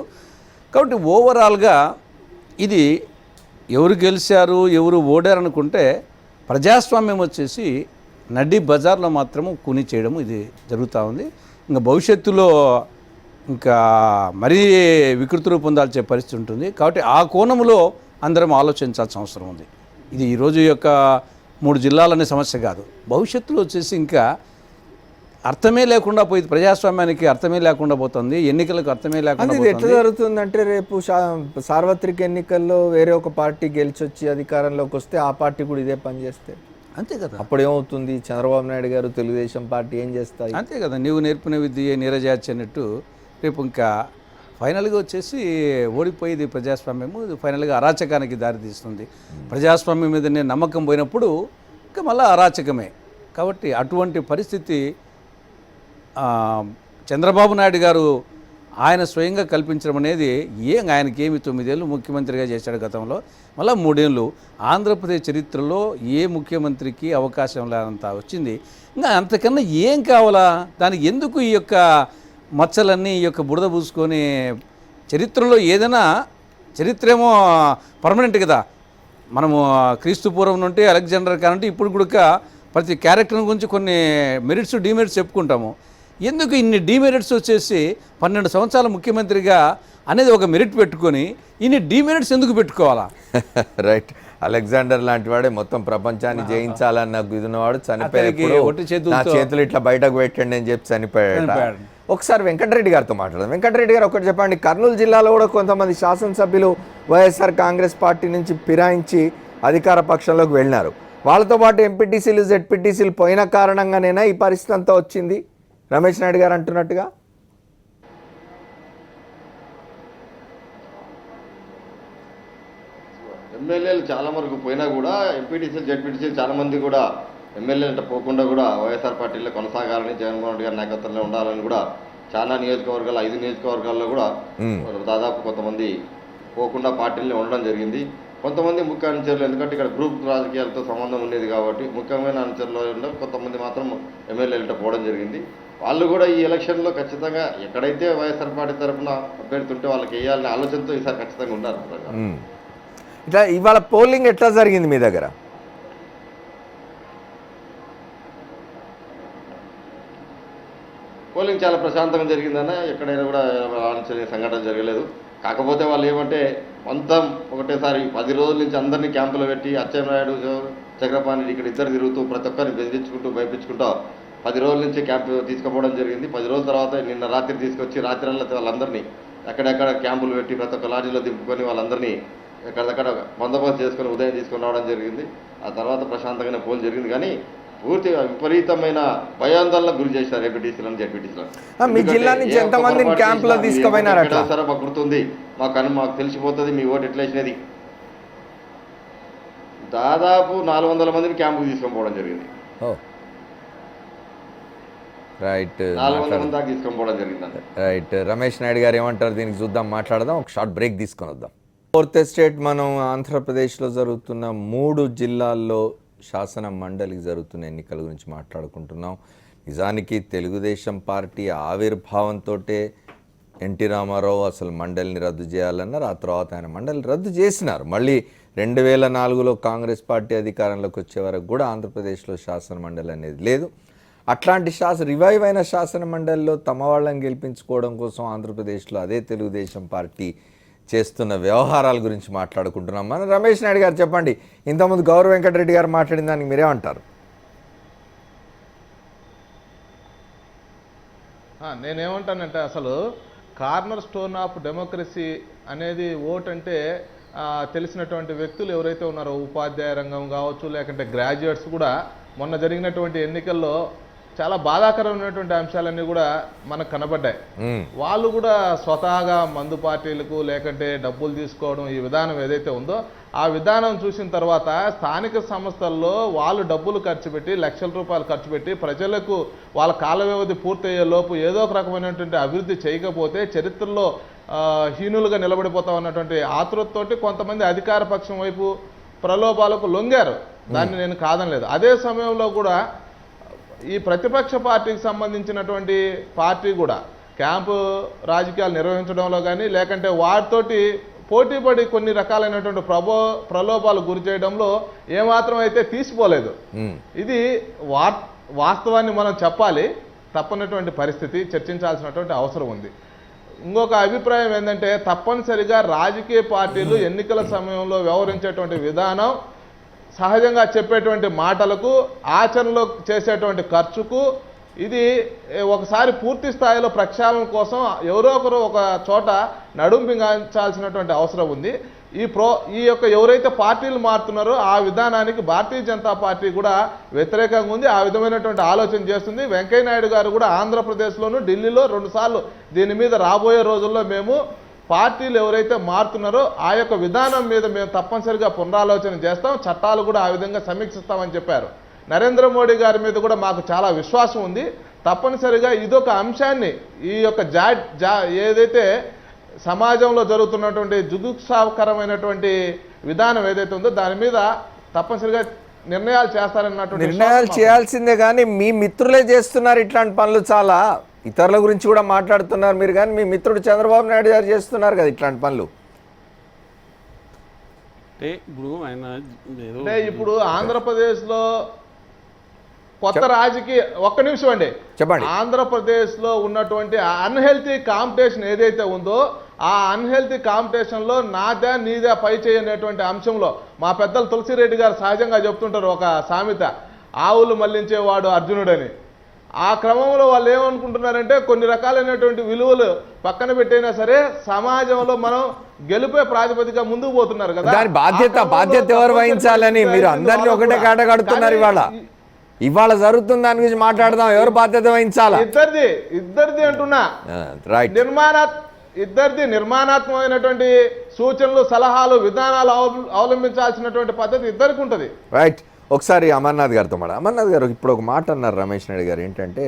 కాబట్టి ఓవరాల్గా ఇది ఎవరు గెలిచారు ఎవరు ఓడారు అనుకుంటే ప్రజాస్వామ్యం వచ్చేసి నడ్డి బజార్లో మాత్రము కూని చేయడం ఇది జరుగుతూ ఉంది. ఇంకా భవిష్యత్తులో ఇంకా మరీ వికృతి రూపం దాల్చే పరిస్థితి ఉంటుంది. కాబట్టి ఆ కోణంలో అందరం ఆలోచించాల్సిన అవసరం ఉంది. ఇది ఈరోజు యొక్క 3 జిల్లాలనే సమస్య కాదు. భవిష్యత్తులో వచ్చేసి ఇంకా అర్థమే లేకుండా పోయింది, ప్రజాస్వామ్యానికి అర్థమే లేకుండా పోతుంది, ఎన్నికలకు అర్థమే లేకుండా ఇది ఎట్లా జరుగుతుందంటే రేపు సార్వత్రిక ఎన్నికల్లో వేరే ఒక పార్టీ గెలిచొచ్చి అధికారంలోకి వస్తే ఆ పార్టీ కూడా ఇదే పని చేస్తే అంతే కదా. అప్పుడు ఏమవుతుంది? చంద్రబాబు నాయుడు గారు తెలుగుదేశం పార్టీ ఏం చేస్తాయి? అంతే కదా. నీవు నేర్పిన విద్య నీరజాచి అన్నట్టు రేపు ఇంకా ఫైనల్గా వచ్చేసి ఓడిపోయేది ప్రజాస్వామ్యము, ఫైనల్గా అరాచకానికి దారితీస్తుంది. ప్రజాస్వామ్యం మీద నేను నమ్మకం పోయినప్పుడు ఇంకా మళ్ళీ అరాచకమే. కాబట్టి అటువంటి పరిస్థితి చంద్రబాబు నాయుడు గారు ఆయన స్వయంగా కల్పించడం అనేది ఆయనకి ఏమి 9 ఏళ్ళు ముఖ్యమంత్రిగా చేశాడు గతంలో, మళ్ళీ 3 ఏళ్ళు. ఆంధ్రప్రదేశ్ చరిత్రలో ఏ ముఖ్యమంత్రికి అవకాశం లేనంత వచ్చింది. ఇంకా అంతకన్నా ఏం కావాలా? దానికి ఎందుకు ఈ యొక్క మచ్చలన్నీ ఈ యొక్క బురద పూసుకొని? చరిత్రలో ఏదైనా చరిత్ర ఏమో పర్మనెంట్ కదా. మనము క్రీస్తు పూర్వం నుండి అలెగ్జాండర్ కానంటే ఇప్పుడు కూడా ప్రతి క్యారెక్టర్ గురించి కొన్ని మెరిట్స్ డిమెరిట్స్ చెప్పుకుంటాము. ఎందుకు ఇన్ని డిమెరిట్స్ వచ్చేసి 12 సంవత్సరాల ముఖ్యమంత్రిగా అనేది ఒక మెరిట్ పెట్టుకొని ఇన్ని డిమెరిట్స్ ఎందుకు పెట్టుకోవాలా? రైట్. అలెగ్జాండర్ లాంటి వాడే మొత్తం ప్రపంచాన్ని జయించాలన్న గుదినవాడు చనిపోయాడు. చేతులు ఇట్లా బయటకు పెట్టండి అని చెప్పి చనిపోయాడు. ఒకసారి వెంకటరెడ్డి గారితో మాట్లాడదాం. వెంకటరెడ్డి గారు ఒకటి చెప్పండి, కర్నూలు జిల్లాలో కూడా కొంతమంది శాసనసభ్యులు వైఎస్ఆర్ కాంగ్రెస్ పార్టీ నుంచి ఫిరాయించి అధికార పక్షంలోకి వెళ్ళినారు. వాళ్ళతో పాటు ఎంపీటీసీలు జెడ్పీటీసీలు పోయిన కారణంగానేనా ఈ పరిస్థితి అంతా వచ్చింది రమేష్ నాయుడు గారు అంటున్నట్టుగా? ఎమ్మెల్యేలు చాలా వరకు పోయినా కూడా ఎంపీటీసీలు జెడ్పీటీసీలు చాలా మంది కూడా ఎమ్మెల్యేలు పోకుండా కూడా వైఎస్ఆర్ పార్టీలో కొనసాగాలని, జగన్మోహన్ రెడ్డి గారి నాయకత్వంలో ఉండాలని కూడా చాలా నియోజకవర్గాలు 5 నియోజకవర్గాల్లో కూడా దాదాపు కొంతమంది పోకుండా పార్టీల్లో ఉండడం జరిగింది. కొంతమంది ముఖ్య అనుచరులు, ఎందుకంటే ఇక్కడ గ్రూప్ రాజకీయాలతో సంబంధం ఉండేది కాబట్టి ముఖ్యమైన అనుచరులు కొంతమంది మాత్రం ఎమ్మెల్యేలతో పోవడం జరిగింది. వాళ్ళు కూడా ఈ ఎలక్షన్లో ఖచ్చితంగా ఎక్కడైతే వైఎస్ఆర్ పార్టీ తరఫున అభ్యర్థి ఉంటే వాళ్ళకి వేయాలనే ఆలోచనతో ఈసారి ఖచ్చితంగా ఉన్నారు. ఇట్లా ఇవాళ పోలింగ్ ఎట్లా జరిగింది మీ దగ్గర? పోలింగ్ చాలా ప్రశాంతంగా జరిగిందన్న, ఎక్కడైనా కూడా ఆలోచన సంఘటన జరగలేదు. కాకపోతే వాళ్ళు ఏమంటే మొత్తం ఒకటేసారి 10 రోజుల నుంచి అందరినీ క్యాంపులో పెట్టి అచ్చెన్నాయుడు, చక్రపాణి ఇక్కడ ఇద్దరు తిరుగుతూ ప్రతి ఒక్కరిని బెదిరించుకుంటూ భయపించుకుంటూ 10 రోజుల నుంచి క్యాంపు తీసుకుపోవడం జరిగింది. 10 రోజుల తర్వాత నిన్న రాత్రి తీసుకొచ్చి రాత్రిలో వాళ్ళందరినీ ఎక్కడెక్కడ క్యాంపులు పెట్టి ప్రతి ఒక్క లాడ్జీలో దింపుకొని వాళ్ళందరినీ ఎక్కడెక్కడ బందోబస్తు చేసుకొని ఉదయం తీసుకొని రావడం జరిగింది. ఆ తర్వాత ప్రశాంతంగానే పోల్ జరిగింది. కానీ పూర్తిగా విపరీతమైన భయాందోళనకు గురి చేశారు ఏపీటీసీలను, జెడ్పీటీసీలను. మీ జిల్లా నుంచి ఎంతమందిని క్యాంపులో తీసుకుపోయినారు? అట్లా సరే మాకు గుర్తుంది, మాకు తెలిసిపోతుంది మీ ఓటు ఎట్లా వేసినది. దాదాపు 400 మందిని క్యాంపుకు తీసుకొని పోవడం జరిగింది. రైట్, 400 మంది దాకా తీసుకొని పోవడం జరిగింది. రైట్. రమేష్ నాయుడు గారు ఏమంటారు దీనికి చూద్దాం, మాట్లాడదాం. ఒక షార్ట్ బ్రేక్ తీసుకొని వద్దాం. 4th ఎస్టేట్ మనం ఆంధ్రప్రదేశ్లో జరుగుతున్న 3 జిల్లాల్లో శాసన మండలికి జరుగుతున్న ఎన్నికల గురించి మాట్లాడుకుంటున్నాం. నిజానికి తెలుగుదేశం పార్టీ ఆవిర్భావంతో ఎన్టీ రామారావు అసలు మండలిని రద్దు చేయాలన్నారు. ఆ తర్వాత ఆయన మండలిని రద్దు చేసినారు. మళ్ళీ 2004లో కాంగ్రెస్ పార్టీ అధికారంలోకి వచ్చే వరకు కూడా ఆంధ్రప్రదేశ్లో శాసన మండలి అనేది లేదు. అట్లాంటి రివైవ్ అయిన శాసన మండలిలో తమ వాళ్ళని గెలిపించుకోవడం కోసం ఆంధ్రప్రదేశ్లో అదే తెలుగుదేశం పార్టీ చేస్తున్న వ్యవహారాల గురించి మాట్లాడుకుంటున్నాం. మన రమేష్ నాయుడు గారు చెప్పండి, ఇంతకుముందు గౌరవ వెంకటరెడ్డి గారు మాట్లాడిన దానికి మీరేమంటారు? నేనేమంటానంటే అసలు కార్నర్ స్టోన్ ఆఫ్ డెమోక్రసీ అనేది ఓట్ అంటే తెలిసినటువంటి వ్యక్తులు ఎవరైతే ఉన్నారో ఉపాధ్యాయ రంగం కావచ్చు, లేకుంటే గ్రాడ్యుయేట్స్ కూడా మొన్న జరిగినటువంటి ఎన్నికల్లో చాలా బాధాకరమైనటువంటి అంశాలన్నీ కూడా మనకు కనబడ్డాయి. వాళ్ళు కూడా స్వతహాగా మందు పార్టీలకు లేకంటే డబ్బులు తీసుకోవడం ఈ విధానం ఏదైతే ఉందో ఆ విధానం చూసిన తర్వాత స్థానిక సంస్థల్లో వాళ్ళు డబ్బులు ఖర్చు పెట్టి లక్షల రూపాయలు ఖర్చు పెట్టి ప్రజలకు వాళ్ళ కాల వ్యవధి పూర్తయ్యే లోపు ఏదో ఒక రకమైనటువంటి అభివృద్ధి చేయకపోతే చరిత్రలో హీనులుగా నిలబడిపోతామన్నటువంటి ఆతృతతోటి కొంతమంది అధికార పక్షం వైపు ప్రలోభాలకు లొంగారు. దాన్ని నేను కాదనలేదు. అదే సమయంలో కూడా ఈ ప్రతిపక్ష పార్టీకి సంబంధించినటువంటి పార్టీ కూడా క్యాంపు రాజకీయాలు నిర్వహించడంలో కానీ లేకంటే వాటితోటి పోటీపడి కొన్ని రకాలైనటువంటి ప్రలోభాలు గురి చేయడంలో ఏమాత్రం అయితే తీసిపోలేదు. ఇది వాస్తవాన్ని మనం చెప్పాలి, తప్పనటువంటి పరిస్థితి, చర్చించాల్సినటువంటి అవసరం ఉంది. ఇంకొక అభిప్రాయం ఏంటంటే తప్పనిసరిగా రాజకీయ పార్టీలు ఎన్నికల సమయంలో వ్యవహరించేటువంటి విధానం, సహజంగా చెప్పేటువంటి మాటలకు ఆచరణలో చేసేటువంటి ఖర్చుకు ఇది ఒకసారి పూర్తి స్థాయిలో ప్రక్షాళన కోసం ఎవరో ఒకరు ఒక చోట నడుంపించాల్సినటువంటి అవసరం ఉంది. ఈ యొక్క ఎవరైతే పార్టీలు మారుతున్నారో ఆ విధానానికి భారతీయ జనతా పార్టీ కూడా వ్యతిరేకంగా ఉంది. ఆ విధమైనటువంటి ఆలోచన చేస్తుంది. వెంకయ్యనాయుడు గారు కూడా ఆంధ్రప్రదేశ్లోను ఢిల్లీలో 2 సార్లు దీని మీద రాబోయే రోజుల్లో మేము పార్టీలు ఎవరైతే మారుతున్నారో ఆ యొక్క విధానం మీద మేము తప్పనిసరిగా పునరాలోచన చేస్తాం, చట్టాలు కూడా ఆ విధంగా సమీక్షిస్తామని చెప్పారు. నరేంద్ర మోడీ గారి మీద కూడా మాకు చాలా విశ్వాసం ఉంది. తప్పనిసరిగా ఇదొక అంశాన్ని ఈ యొక్క ఏదైతే సమాజంలో జరుగుతున్నటువంటి జుగుప్సాకరమైనటువంటి విధానం ఏదైతే ఉందో దాని మీద తప్పనిసరిగా నిర్ణయాలు చేస్తారన్నటువంటి నిర్ణయాలు చేయాల్సిందే. కానీ మీ మిత్రులే చేస్తున్నారు ఇట్లాంటి పనులు, చాలా ఇతరుల గురించి కూడా మాట్లాడుతున్నారు మీరు, కానీ మీ మిత్రుడు చంద్రబాబు నాయుడు గారు చేస్తున్నారు కదా ఇట్లాంటి పనులు. అంటే ఇప్పుడు ఆంధ్రప్రదేశ్లో కొత్త రాజకీయ ఒక్క నిమిషం అండి చెప్పండి. ఆంధ్రప్రదేశ్లో ఉన్నటువంటి అన్హెల్తీ కాంపిటీషన్ ఏదైతే ఉందో ఆ అన్హెల్తీ కాంపిటీషన్లో నాదా నీదా పై చేయనేటువంటి అంశంలో మా పెద్దలు తులసిరెడ్డి గారు సహజంగా చెప్తుంటారు ఒక సామెత, ఆవులు మళ్లించేవాడు అర్జునుడని. ఆ క్రమంలో వాళ్ళు ఏమనుకుంటున్నారంటే కొన్ని రకాలైనటువంటి విలువలు పక్కన పెట్టైనా సరే సమాజంలో మనం గెలిపే ప్రాతిపదిక ముందుకు పోతున్నారు కదా, దాని బాధ్యత ఎవరు వహించాలని మీరు అందరినీ ఒకటే కాటగడుతున్నారు. ఇవాళ జరుగుతుంది దాని గురించి మాట్లాడదాం, ఎవరు బాధ్యత వహించాలా? ఇద్దరిది అంటున్నా. నిర్మాణాత్మకమైనటువంటి సూచనలు, సలహాలు, విధానాలు అవలంబించాల్సినటువంటి పద్ధతి ఇద్దరికి ఉంటుంది. రైట్. ఒకసారి అమర్నాథ్ గారితో అమర్నాథ్ గారు ఇప్పుడు ఒక మాట అన్నారు రమేష్ నాయుడు గారు, ఏంటంటే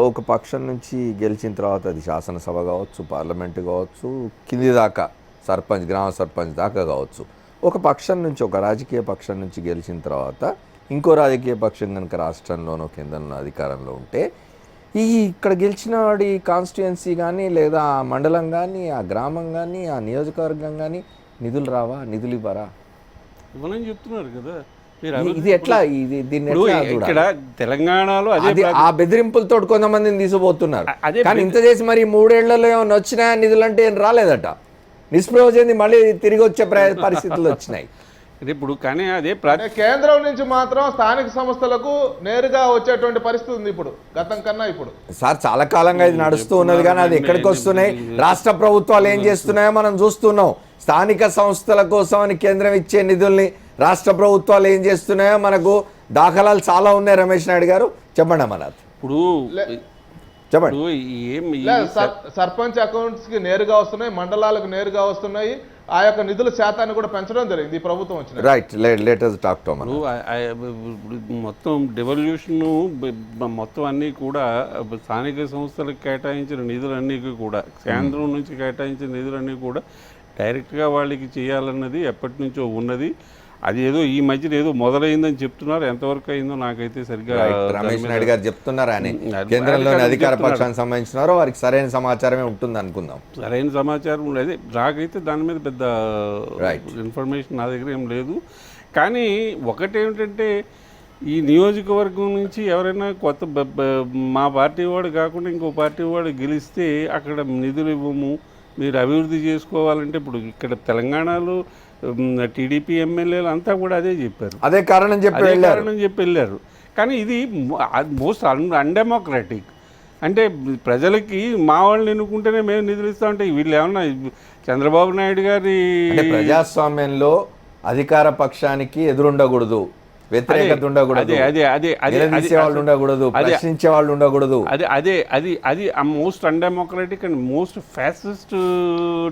ఒక పక్షం నుంచి గెలిచిన తర్వాత అది శాసనసభ కావచ్చు, పార్లమెంటు కావచ్చు, కింది దాకా సర్పంచ్, గ్రామ సర్పంచ్ దాకా కావచ్చు, ఒక పక్షం నుంచి, ఒక రాజకీయ పక్షం నుంచి గెలిచిన తర్వాత ఇంకో రాజకీయ పక్షం కనుక రాష్ట్రంలోనో కేంద్రంలో అధికారంలో ఉంటే ఇక్కడ గెలిచిన వాడి కాన్స్టిట్యుయెన్సీ కానీ లేదా ఆ మండలం కానీ ఆ గ్రామం కానీ ఆ నియోజకవర్గం కానీ నిధులు రావా, నిధులు ఇవ్వరా? ఇవ్వనని చెప్తున్నారు కదా. ఇది ఎట్లా, దీన్ని ఇక్కడ తెలంగాణలో ఆ బెదిరింపులతో కొంతమందిని తీసుకుపోతున్నారు. కానీ ఇంత చేసి మరి 3 ఏళ్లలో ఏమైనా వచ్చినాయా నిధులు అంటే ఏం రాలేదట. నిస్పృహ చెంది మళ్ళీ తిరిగి వచ్చే పరిస్థితులు వచ్చినాయి ఇప్పుడు. కానీ అదే కేంద్రం నుంచి మాత్రం స్థానిక సంస్థలకు నేరుగా వచ్చేటువంటి పరిస్థితి ఉంది ఇప్పుడు, గతం కన్నా ఇప్పుడు. సార్ చాలా కాలంగా ఇది నడుస్తూ ఉన్నది, కానీ అది ఎక్కడికి వస్తున్నాయి, రాష్ట్ర ప్రభుత్వాలు ఏం చేస్తున్నాయో మనం చూస్తున్నాం. స్థానిక సంస్థల కోసం అని కేంద్రం ఇచ్చే నిధుల్ని రాష్ట్ర ప్రభుత్వాలు ఏం చేస్తున్నాయో మనకు దాఖలాలు చాలా ఉన్నాయి. రమేష్ నాయుడు గారు చెప్పండి. అమర్నాథ్ ఇప్పుడు చెప్పండి. సర్పంచ్ అకౌంట్స్ కి నేరుగా వస్తున్నాయి, మండలాలకు నేరుగా వస్తున్నాయి. ఆ యొక్క నిధుల శాతాన్ని కూడా పెంచడం జరిగింది ఈ ప్రభుత్వం వచ్చిన. రైట్, లేటెస్ట్ టాక్ టు మొత్తం డెవల్యూషన్ మొత్తం అన్నీ కూడా స్థానిక సంస్థలకు కేటాయించిన నిధులన్నీ కూడా, కేంద్రం నుంచి కేటాయించిన నిధులన్నీ కూడా డైరెక్ట్గా వాళ్ళకి చేయాలన్నది ఎప్పటి నుంచో ఉన్నది. అది ఏదో ఈ మధ్యన ఏదో మొదలైందని చెప్తున్నారు. ఎంతవరకు అయిందో నాకైతే సరిగ్గా రమేష్ నాయుడు గారు చెప్తున్నారు. అని కేంద్రంలోని అధికార పక్షానికి సంబంధించినారో వారికి సరైన సమాచారమే ఉంటుంది అనుకుందాం. సరైన సమాచారం లేదు నాకైతే, దాని మీద పెద్ద ఇన్ఫర్మేషన్ నా దగ్గర ఏం లేదు. కానీ ఒకటేమిటంటే ఈ నియోజకవర్గం నుంచి ఎవరైనా కొత్త మా పార్టీ వాడు కాకుండా ఇంకో పార్టీ వాడు గెలిస్తే అక్కడ నిధులు ఇవ్వము, మీరు అభివృద్ధి చేసుకోవాలంటే. ఇప్పుడు ఇక్కడ తెలంగాణలో టీడీపీ ఎమ్మెల్యేలు అంతా కూడా అదే చెప్పారు, అదే కారణం చెప్పి వెళ్ళారు. కానీ ఇది మోస్ట్ అన్డెమోక్రాటిక్. అంటే ప్రజలకి మా వాళ్ళని ఎన్నుకుంటేనే మేము నిధులు ఇస్తామంటే వీళ్ళు ఏమన్నా చంద్రబాబు నాయుడు గారి ప్రజాస్వామ్యంలో అధికార పక్షానికి ఎదురుండకూడదు, వ్యతిరేకత ఉండకూడదు, వాళ్ళు ఉండకూడదు, ప్రశ్నించే వాళ్ళు ఉండకూడదు. అది most undemocratic and most fascist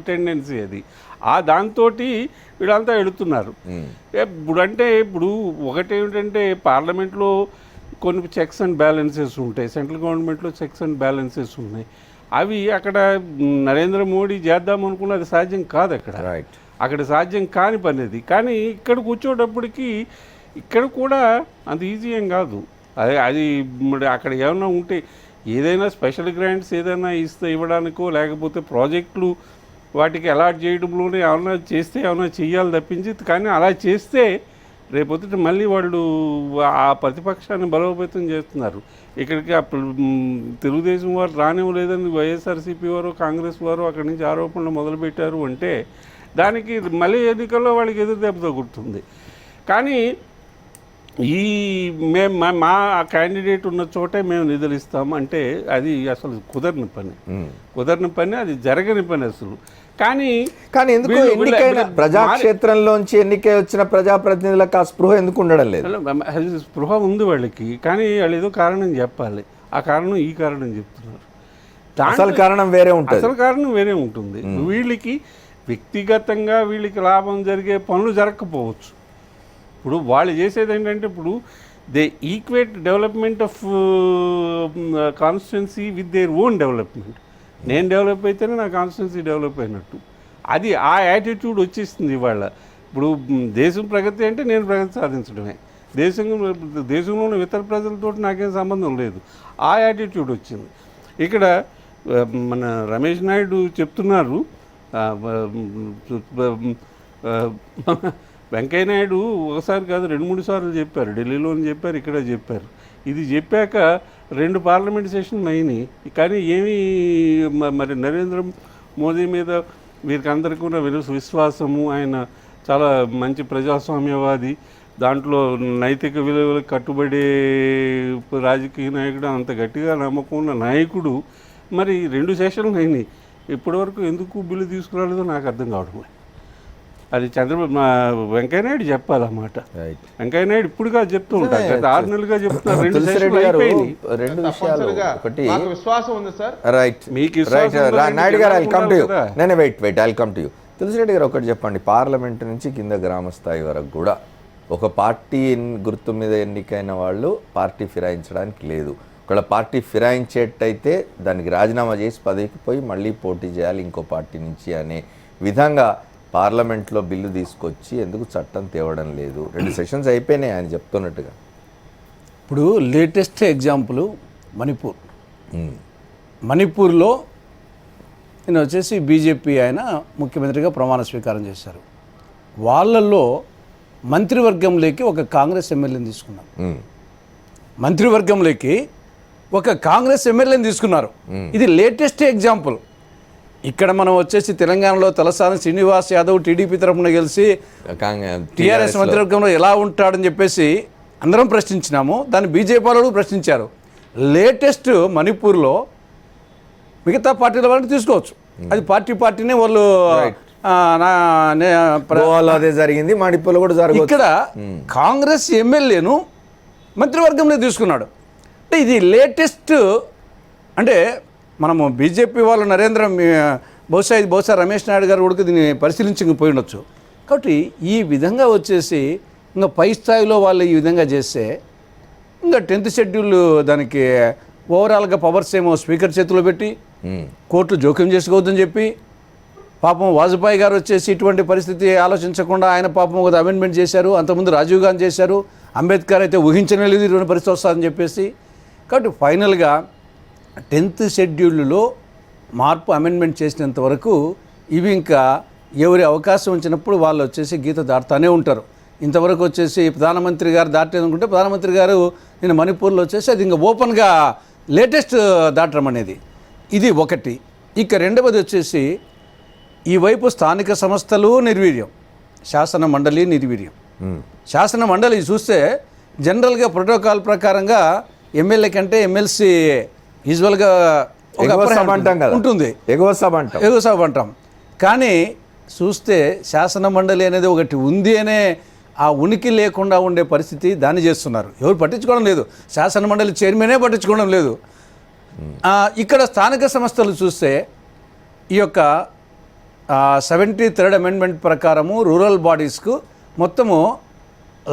tendency అది. దాంతో వీళ్ళంతా ఎడుతున్నారు. ఇప్పుడు ఒకటేమిటంటే పార్లమెంట్లో కొన్ని చెక్స్ అండ్ బ్యాలెన్సెస్ ఉంటాయి, సెంట్రల్ గవర్నమెంట్లో చెక్స్ అండ్ బ్యాలెన్సెస్ ఉన్నాయి. అవి అక్కడ నరేంద్ర మోడీ చేద్దాం అనుకున్న అది సాధ్యం కాదు. అక్కడ సాధ్యం కాని పని అది. కానీ ఇక్కడ కూర్చోటప్పటికి ఇక్కడ కూడా అంత ఈజీ ఏం కాదు. అది అక్కడ ఏమైనా ఉంటే ఏదైనా స్పెషల్ గ్రాంట్స్ ఏదైనా ఇవ్వడానికో లేకపోతే ప్రాజెక్టులు వాటికి అలాట్ చేయడంలోనే ఏమైనా చెయ్యాలి తప్పించి. కానీ అలా చేస్తే రేపొద్దుట మళ్ళీ వాళ్ళు ఆ ప్రతిపక్షాన్ని బలోపేతం చేస్తున్నారు. ఇక్కడికి తెలుగుదేశం వారు రానివ్వలేదని వైఎస్ఆర్సీపీ వారు కాంగ్రెస్ వారు అక్కడి నుంచి ఆరోపణలు మొదలుపెట్టారు అంటే దానికి మళ్ళీ ఎన్నికల్లో వాళ్ళకి ఎదురు దెబ్బ తగులుతుంది. కానీ మా క్యాండిడేట్ ఉన్న చోటే మేము నిధులు ఇస్తాము అంటే అది అసలు కుదరని పని, అది జరగని పని అసలు. కానీ ఎందుకు ప్రజాక్షేత్రంలోంచి ఎన్నికై వచ్చిన ప్రజాప్రతినిధులకు ఆ స్పృహ ఎందుకు ఉండడం లేదు? స్పృహ ఉంది వాళ్ళకి, కానీ వాళ్ళు ఏదో కారణం చెప్పాలి. ఆ కారణం ఈ కారణం చెప్తున్నారు. అసలు కారణం వేరే ఉంటుంది. వీళ్ళకి వ్యక్తిగతంగా వీళ్ళకి లాభం జరిగే పనులు జరగకపోవచ్చు. ఇప్పుడు వాళ్ళు చేసేది ఏంటంటే ఇప్పుడు they equate development of constituency with their own development. నేను డెవలప్ అయితేనే నా కాన్స్టిట్యున్సీ డెవలప్ అయినట్టు. అది ఆ యాటిట్యూడ్ వచ్చేస్తుంది ఇవాళ. ఇప్పుడు దేశం ప్రగతి అంటే నేను ప్రగతి సాధించడమే, దేశంలో ఉన్న ఇతర ప్రజలతో నాకేం సంబంధం లేదు. ఆ యాటిట్యూడ్ వచ్చింది. ఇక్కడ మన రమేష్ నాయుడు చెప్తున్నారు, వెంకయ్య నాయుడు ఒకసారి కాదు 2-3 సార్లు చెప్పారు. ఢిల్లీలో చెప్పారు, ఇక్కడ చెప్పారు. ఇది చెప్పాక 2 పార్లమెంట్ సెషన్లు అయినాయి. కానీ ఏమీ మరి నరేంద్ర మోదీ మీద వీరికి అందరికీ ఉన్న విశ్వాసము, ఆయన చాలా మంచి ప్రజాస్వామ్యవాది, దాంట్లో నైతిక విలువలకు కట్టుబడే రాజకీయ నాయకుడు, అంత గట్టిగా నమ్మకం ఉన్న నాయకుడు మరి 2 సెషన్లు అయినాయి. ఇప్పటివరకు ఎందుకు బిల్లు తీసుకురాలేదో నాకు అర్థం కావడం. అది వెంకయ్యనాయుడు చెప్పాలన్నమాట. వెంకయ్యనాయుడు ఇప్పుడుగా చెప్తూ ఉంటారు, గత 6 నెలలుగా చెప్తున్నారు. 2 సెషన్లు అయిపోయినాయి. విశ్వాసం ఉంది సార్. తులసిరెడ్డి గారు ఒకటి చెప్పండి, పార్లమెంట్ నుంచి కింద గ్రామ స్థాయి వరకు కూడా ఒక పార్టీ గుర్తు మీద ఎన్నికైన వాళ్ళు పార్టీ ఫిరాయించడానికి లేదు. ఒకవేళ పార్టీ ఫిరాయించేటైతే దానికి రాజీనామా చేసి పదవికి పోయి మళ్ళీ పోటీ చేయాలి ఇంకో పార్టీ నుంచి అనే విధంగా పార్లమెంట్లో బిల్లు తీసుకొచ్చి ఎందుకు చట్టం తేవడం లేదు? 2 సెషన్స్ అయిపోయినాయి ఆయన చెప్తున్నట్టుగా. ఇప్పుడు లేటెస్ట్ ఎగ్జాంపుల్ మణిపూర్. మణిపూర్లో నేను వచ్చేసి బీజేపీ ఆయన ముఖ్యమంత్రిగా ప్రమాణ స్వీకారం చేశారు. వాళ్ళల్లో మంత్రివర్గంలోకి ఒక కాంగ్రెస్ ఎమ్మెల్యేని తీసుకున్నారు. మంత్రివర్గంలోకి ఒక కాంగ్రెస్ ఎమ్మెల్యేని తీసుకున్నారు. ఇది లేటెస్ట్ ఎగ్జాంపుల్. ఇక్కడ మనం వచ్చేసి తెలంగాణలో తలసాని శ్రీనివాస్ యాదవ్ టీడీపీ తరఫున గెలిచి టీఆర్ఎస్ మంత్రివర్గంలో ఎలా ఉంటాడని చెప్పేసి అందరం ప్రశ్నించినాము. దాన్ని బీజేపీ వాళ్ళు ప్రశ్నించారు. లేటెస్ట్ మణిపూర్లో మిగతా పార్టీల వాళ్ళని తీసుకోవచ్చు. అది పార్టీనే వాళ్ళు అదే జరిగింది, మణిపూర్లో కూడా జరుగుతుంది. ఇక్కడ కాంగ్రెస్ ఎమ్మెల్యేను మంత్రివర్గంలో తీసుకున్నాడు. అంటే ఇది లేటెస్ట్. అంటే మనము బీజేపీ వాళ్ళు బహుశా రమేష్ నాయుడు గారు కూడా దీన్ని పరిశీలించకపోయి ఉండొచ్చు. కాబట్టి ఈ విధంగా వచ్చేసి ఇంకా పై స్థాయిలో వాళ్ళు ఈ విధంగా చేస్తే ఇంకా 10th షెడ్యూల్ దానికి ఓవరాల్గా పవర్స్ ఏమో స్పీకర్ చేతిలో పెట్టి కోర్టు జోక్యం చేసుకోవద్దని చెప్పి పాపం వాజ్పేయి గారు వచ్చేసి ఇటువంటి పరిస్థితి ఆలోచించకుండా ఆయన పాపం ఒక అమెండ్మెంట్ చేశారు. అంతకుముందు రాజీవ్ గాంధీ చేశారు. అంబేద్కర్ అయితే ఊహించలేదు ఇటువంటి పరిస్థితి వస్తుందని చెప్పేసి. కాబట్టి ఫైనల్గా 10th షెడ్యూల్లో మార్పు అమెండ్మెంట్ చేసినంత వరకు ఇవి ఇంకా ఎవరి అవకాశం ఉంచినప్పుడు వాళ్ళు వచ్చేసి గీత దాటుతూనే ఉంటారు. ఇంతవరకు వచ్చేసి ప్రధానమంత్రి గారు దాటలేదు అనుకుంటే ప్రధానమంత్రి గారు నేను మణిపూర్లో వచ్చేసి అది ఇంకా ఓపెన్గా లేటెస్ట్ దాటడం అనేది ఇది ఒకటి. ఇక రెండవది వచ్చేసి ఈ వైపు స్థానిక సంస్థలు నిర్వీర్యం, శాసన మండలి నిర్వీర్యం. శాసన మండలి చూస్తే జనరల్గా ప్రోటోకాల్ ప్రకారంగా ఎమ్మెల్యే కంటే ఎమ్మెల్సీ యూజువల్గా ఉంటుంది, ఎగువ సభ అంటాం. కానీ చూస్తే శాసన మండలి అనేది ఒకటి ఉంది అనే ఆ ఉనికి లేకుండా ఉండే పరిస్థితి దాన్ని చేస్తున్నారు. ఎవరు పట్టించుకోవడం లేదు, శాసన మండలి చైర్మనే పట్టించుకోవడం లేదు. ఇక్కడ స్థానిక సంస్థలు చూస్తే ఈ యొక్క 73rd అమెండ్మెంట్ ప్రకారము రూరల్ బాడీస్కు మొత్తము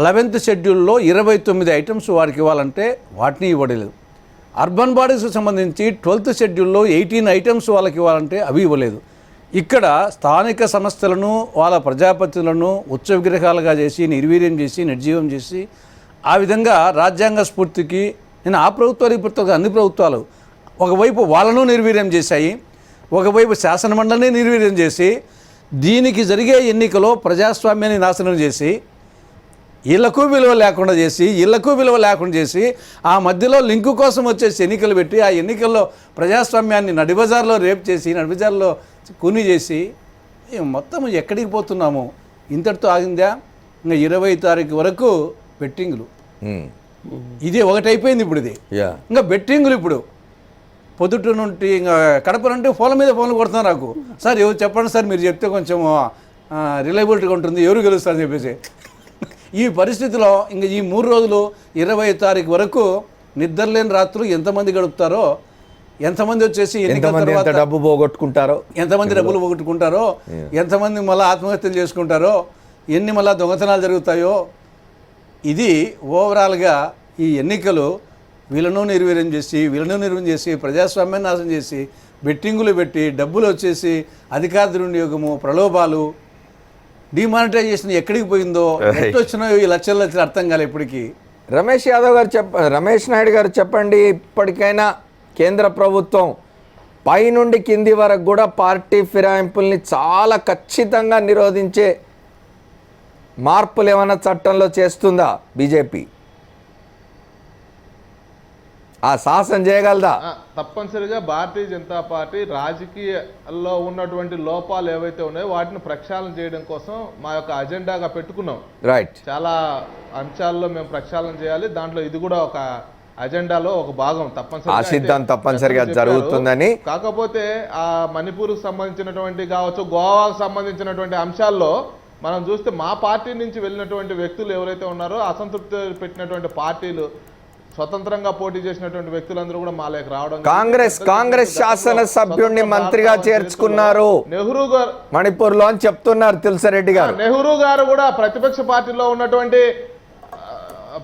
11th షెడ్యూల్లో 29 ఐటమ్స్ వారికి ఇవ్వాలంటే వాటిని ఇవ్వలేదు. అర్బన్ బాడీస్కి సంబంధించి 12th షెడ్యూల్లో 18 ఐటమ్స్ వాళ్ళకి ఇవ్వాలంటే అవి ఇవ్వలేదు. ఇక్కడ స్థానిక సంస్థలను వాళ్ళ ప్రజాపతులను ఉత్సవ విగ్రహాలుగా చేసి నిర్వీర్యం చేసి నిర్జీవం చేసి ఆ విధంగా రాజ్యాంగ స్ఫూర్తికి నేను ఆ ప్రభుత్వాలు ఈ ప్రభుత్వాలు అన్ని ప్రభుత్వాలు ఒకవైపు వాళ్ళను నిర్వీర్యం చేశాయి, ఒకవైపు శాసన మండలిని నిర్వీర్యం చేసి దీనికి జరిగే ఎన్నికలో ప్రజాస్వామ్యాన్ని నాశనం చేసి ఇళ్లకు విలువ లేకుండా చేసి ఆ మధ్యలో లింకు కోసం వచ్చేసి ఎన్నికలు పెట్టి ఆ ఎన్నికల్లో ప్రజాస్వామ్యాన్ని నడిబజార్లో రేప్ చేసి నడిబజార్లో కూని చేసి మొత్తం ఎక్కడికి పోతున్నాము? ఇంతటితో ఆగిందా? ఇంకా 20వ తారీఖు వరకు బెట్టింగులు. ఇది ఒకటైపోయింది. ఇప్పుడు ఇది ఇంకా బెట్టింగులు. ఇప్పుడు పొద్దుట నుండి ఇంకా కడప నుండి ఫోన్ల మీద ఫోన్లు కొడుతున్నారు నాకు. సార్ ఎవరు చెప్పండి సార్, మీరు చెప్తే కొంచెం రిలయబిలిటీగా ఉంటుంది, ఎవరు గెలుస్తారని చెప్పేసి. ఈ పరిస్థితిలో ఇంక ఈ 3 రోజులు 20వ తారీఖు వరకు నిద్రలేని రాత్రులు ఎంతమంది గడుపుతారో, ఎంతమంది వచ్చేసి ఎంత డబ్బు పోగొట్టుకుంటారో, ఎంతమంది డబ్బులు పోగొట్టుకుంటారో, ఎంతమంది మళ్ళీ ఆత్మహత్యలు చేసుకుంటారో, ఎన్ని మళ్ళీ దొంగతనాలు జరుగుతాయో. ఇది ఓవరాల్గా ఈ ఎన్నికలు వీళ్ళను నిర్వీర్యం చేసి ప్రజాస్వామ్యాన్ని నాశనం చేసి బెట్టింగులు పెట్టి డబ్బులు వచ్చేసి అధికార దుర్వినియోగము, ప్రలోభాలు, డిమానిటైజేషన్ ఎక్కడికి పోయిందో, ఎట్టు వచ్చినా ఈ లక్షల అర్థం కాలే ఇప్పటికీ. రమేష్ నాయుడు గారు చెప్పండి, ఇప్పటికైనా కేంద్ర ప్రభుత్వం పైనుండి కింది వరకు కూడా పార్టీ ఫిరాయింపుల్ని చాలా ఖచ్చితంగా నిరోధించే మార్పులు ఏమైనా చట్టంలో చేస్తుందా బీజేపీ? ఆ శాసనం చేయగలదా? తప్పనిసరిగా భారతీయ జనతా పార్టీ రాజకీయాల్లో ఉన్నటువంటి లోపాలు ఏవైతే ఉన్నాయో వాటిని ప్రక్షాళన చేయడం కోసం మా యొక్క అజెండాగా పెట్టుకున్నాం. రైట్, చాలా అంశాల్లో మేము ప్రక్షాళన చేయాలి, దాంట్లో ఇది కూడా ఒక అజెండాలో ఒక భాగం. తప్పనిసరిగా జరుగుతుందని. కాకపోతే ఆ మణిపూర్కు సంబంధించినటువంటి కావచ్చు, గోవాకు సంబంధించినటువంటి అంశాల్లో మనం చూస్తే మా పార్టీ నుంచి వెళ్ళినటువంటి వ్యక్తులు ఎవరైతే ఉన్నారో, అసంతృప్తి పెట్టినటువంటి పార్టీలు, స్వతంత్రంగా పోటీ చేసినటువంటి వ్యక్తులందరూ కూడా మా లేక రావడం. కాంగ్రెస్ శాసన సభ్యుడిని మంత్రిగా చేర్చుకున్నారు నెహ్రూ గారు మణిపూర్లో అని చెప్తున్నారు తులసిరెడ్డి గారు. నెహ్రూ గారు కూడా ప్రతిపక్ష పార్టీలో ఉన్నటువంటి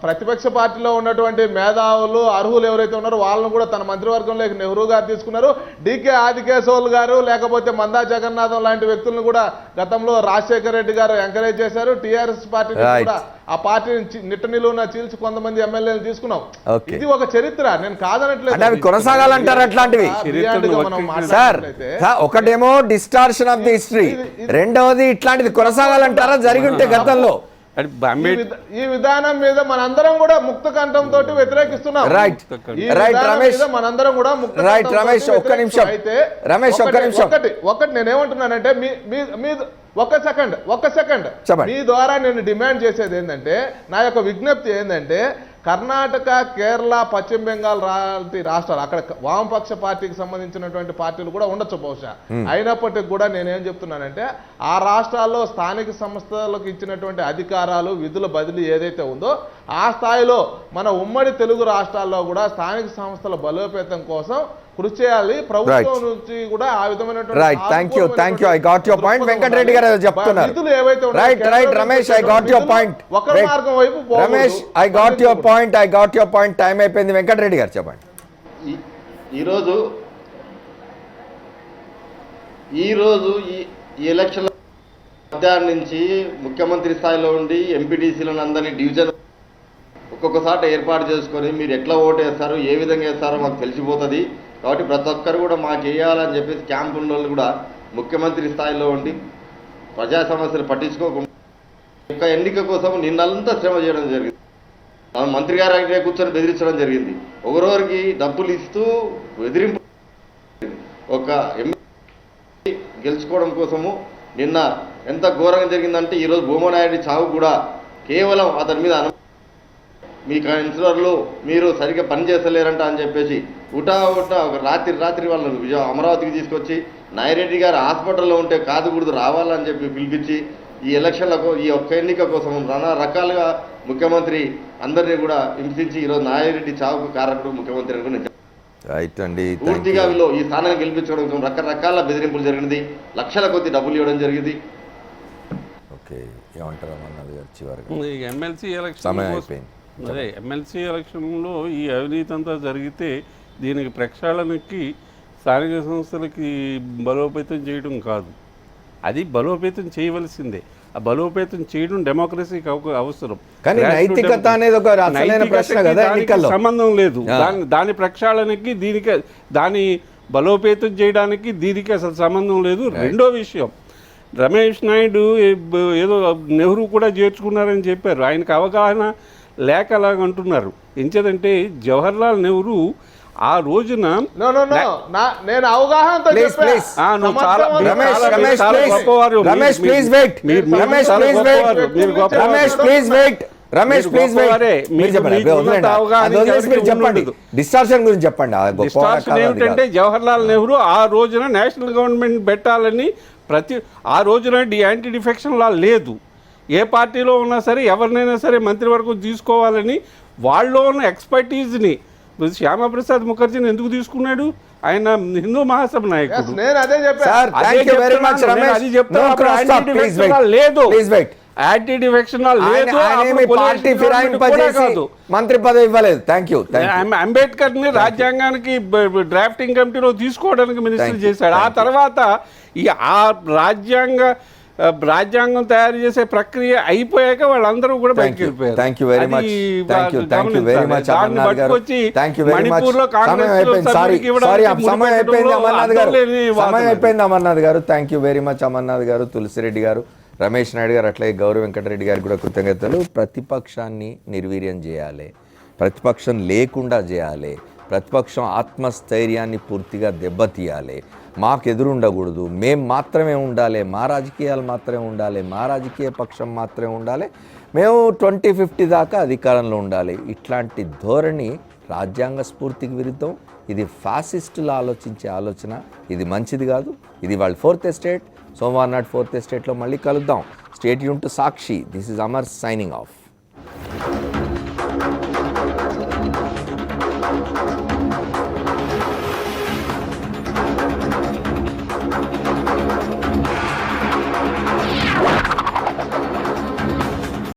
ప్రతిపక్ష పార్టీలో ఉన్నటువంటి మేధావులు అర్హులు ఎవరైతే ఉన్నారో వాళ్ళను కూడా తన మంత్రివర్గంలోకి నెహ్రూ గారు తీసుకున్నారు. డికే ఆదికేశవులు గారు లేకపోతే మందా జగన్నాథం లాంటి వ్యక్తులను కూడా గతంలో రాజశేఖర రెడ్డి గారు ఎంకరేజ్ చేశారు. టీఆర్ఎస్ పార్టీ కూడా ఆ పార్టీని నిట్ట నిలువున చీల్చి కొంతమంది ఎమ్మెల్యేలు తీసుకున్నాం. ఇది ఒక చరిత్ర, నేను కాదనట్లేదు. కొనసాగాలంటారు అట్లాంటివి. సార్ ఒకటేమో డిస్టార్షన్ ఆఫ్ ది హిస్టరీ, రెండవది ఇట్లాంటిది కొనసాగాలంటారా జరిగి ఉంటే గతంలో? ఈ విధానం మీద మనందరం కూడా ముక్త కంఠంతో వ్యతిరేకిస్తున్నాం. రైట్ రైట్ రమేష్, మనందరం కూడా రైట్ రమేష్ ఒక్క నిమిషం. అయితే రమేష్ ఒక్క నిమిషం. ఒకటి నేనేమంటున్నానంటే మీ ఒక్క సెకండ్ మీ ద్వారా నేను డిమాండ్ చేసేది ఏంటంటే, నా యొక్క విజ్ఞప్తి ఏంటంటే, కర్ణాటక, కేరళ, పశ్చిమ బెంగాల్ లాంటి రాష్ట్రాలు అక్కడ వామపక్ష పార్టీకి సంబంధించినటువంటి పార్టీలు కూడా ఉండొచ్చు బహుశా. అయినప్పటికీ కూడా నేనేం చెప్తున్నానంటే, ఆ రాష్ట్రాల్లో స్థానిక సంస్థలకు ఇచ్చినటువంటి అధికారాలు, విధుల బదిలీ ఏదైతే ఉందో ఆ స్థాయిలో మన ఉమ్మడి తెలుగు రాష్ట్రాల్లో కూడా స్థానిక సంస్థల బలోపేతం కోసం కృషి చేయాలి. ప్రభుత్వం నుంచి కూడా ఆ విధమైనటువంటి right. Thank you. I got your point. Venkatareddy గారు చెప్తున్నారు. నిధులు ఏవైతే right Ramesh, I got your point. ఒక మార్గం వైపు Ramesh, I got your point. Time అయిపోయింది. వెంకటరెడ్డి గారు చెప్పండి. ఈరోజు ఈ ఎలక్షన్ మధ్యాహ్నం నుంచి ముఖ్యమంత్రి స్థాయిలో ఉండి ఎంపీటీసీలను అందరినీ డివిజన్ ఒక్కొక్కసారి ఏర్పాటు చేసుకొని మీరు ఎట్లా ఓటు వేస్తారు, ఏ విధంగా వేస్తారో మాకు తెలిసిపోతుంది. కాబట్టి ప్రతి ఒక్కరు కూడా మాకు వేయాలని చెప్పేసి క్యాంపు ఉన్న వాళ్ళు కూడా ముఖ్యమంత్రి స్థాయిలో ఉండి ప్రజా సమస్యలు పట్టించుకోకుండా యొక్క ఎన్నిక కోసం నిన్నంతా శ్రమ చేయడం జరిగింది. మంత్రి గారు అయితే కూర్చొని బెదిరించడం జరిగింది. ఒకరోరికి డబ్బులు ఇస్తూ బెదిరింపు. ఒక ఎమ్మెల్యే గెలుచుకోవడం కోసము నిన్న ఎంత ఘోరంగా జరిగిందంటే, ఈరోజు భూమనాయుడి చావు కూడా కేవలం అతని మీద మీ కౌన్సిలర్లు మీరు సరిగ్గా పని చేస్తలేరంట అని చెప్పేసి ఒక రాత్రి వాళ్ళను అమరావతికి తీసుకొచ్చి నాయిరెడ్డి గారు హాస్పిటల్లో ఉంటే కాదుకూడదు రావాలని చెప్పి పిలిపించి ఈ ఎలక్షన్లకు ఈ ఒక్క ఎన్నిక కోసం రకరకాలుగా ముఖ్యమంత్రి అందరినీ కూడా హింసించి ఈరోజు నాయిరెడ్డి చావుకు కారకుడు ముఖ్యమంత్రి అని రైట్ అండి. పూర్తిగా వీళ్ళు ఈ స్థానాన్ని గెలిపించడం కోసం రకరకాల బెదిరింపులు జరిగింది. లక్షల కొద్ది డబ్బులు ఇవ్వడం జరిగింది. ఓకే, ఏమంటారు అన్నది గారు చివరిగా? ఎమ్మెల్సీ ఎలక్షన్ సమయం అయిపోయింది. అదే ఎమ్మెల్సీ ఎలక్షన్లో ఈ అవినీతి అంతా జరిగితే దీనికి ప్రక్షాళనకి స్థానిక సంస్థలకి బలోపేతం చేయడం కాదు, అది బలోపేతం చేయవలసిందే. ఆ బలోపేతం చేయడం డెమోక్రసీకి అవసరం. కానీ నైతికత అనేది ఒక అసలైన ప్రశ్న కదా, ఎన్నికల్లో సంబంధం లేదు. దాని ప్రక్షాళనకి దీనికి, దాని బలోపేతం చేయడానికి దీనికి అసలు సంబంధం లేదు. రెండో విషయం, రమేష్ నాయుడు ఏదో నెహ్రూ కూడా చేర్చుకున్నారని చెప్పారు. ఆయనకు అవగాహన లేక అలాగ అంటున్నారు. ఎంచేదంటే జవహర్లాల్ నెహ్రూ ఆ రోజున నేను అవగాహనతో ఏమిటంటే జవహర్లాల్ నెహ్రూ ఆ రోజున నేషనల్ గవర్నమెంట్ పెట్టాలని ఆ రోజున యాంటీ డిఫెక్షన్ లా లేదు. ఏ పార్టీలో ఉన్నా సరే ఎవరినైనా సరే మంత్రివర్గం తీసుకోవాలని వాళ్ళలో ఉన్న ఎక్స్పర్టీజ్ని శ్యామప్రసాద్ ముఖర్జీని ఎందుకు తీసుకున్నాడు? ఆయన హిందూ మహాసభ నాయకుడు. యాంటీ డిఫెక్షన్ మంత్రి పదవి ఇవ్వలేదు. అంబేద్కర్ ని రాజ్యాంగానికి డ్రాఫ్టింగ్ కమిటీలో తీసుకోవడానికి మినిస్టర్ చేశాడు. ఆ తర్వాత ఆ రాజ్యాంగం తయారు చేసే ప్రక్రియ అయిపోయాక వాళ్ళందరూ కూడా బయటకు వెళ్ళిపోయారు. అమర్నాథ్ గారు, thank you very much Amarnath గారు, తులసిరెడ్డి గారు, రమేష్ నాయుడు గారు, అట్లాగే గౌరవ వెంకటరెడ్డి గారికి కూడా కృతజ్ఞతలు. ప్రతిపక్షాన్ని నిర్వీర్యం చేయాలి, ప్రతిపక్షం లేకుండా చేయాలి, ప్రతిపక్షం ఆత్మస్థైర్యాన్ని పూర్తిగా దెబ్బతీయాలి. మాకు ఎదురుండకూడదు, మేము మాత్రమే ఉండాలి, మా రాజకీయాలు మాత్రమే ఉండాలి, మా రాజకీయ పక్షం మాత్రమే ఉండాలి, మేము 2050 దాకా అధికారంలో ఉండాలి. ఇట్లాంటి ధోరణి రాజ్యాంగ స్ఫూర్తికి విరుద్ధం. ఇది ఫ్యాసిస్టులు ఆలోచించే ఆలోచన. ఇది మంచిది కాదు. ఇది వాళ్ళ 4th ఎస్టేట్. సోమవారం నాడు 4th ఎస్టేట్లో మళ్ళీ కలుద్దాం. Stay tune to Sakshi. This is Amar signing off.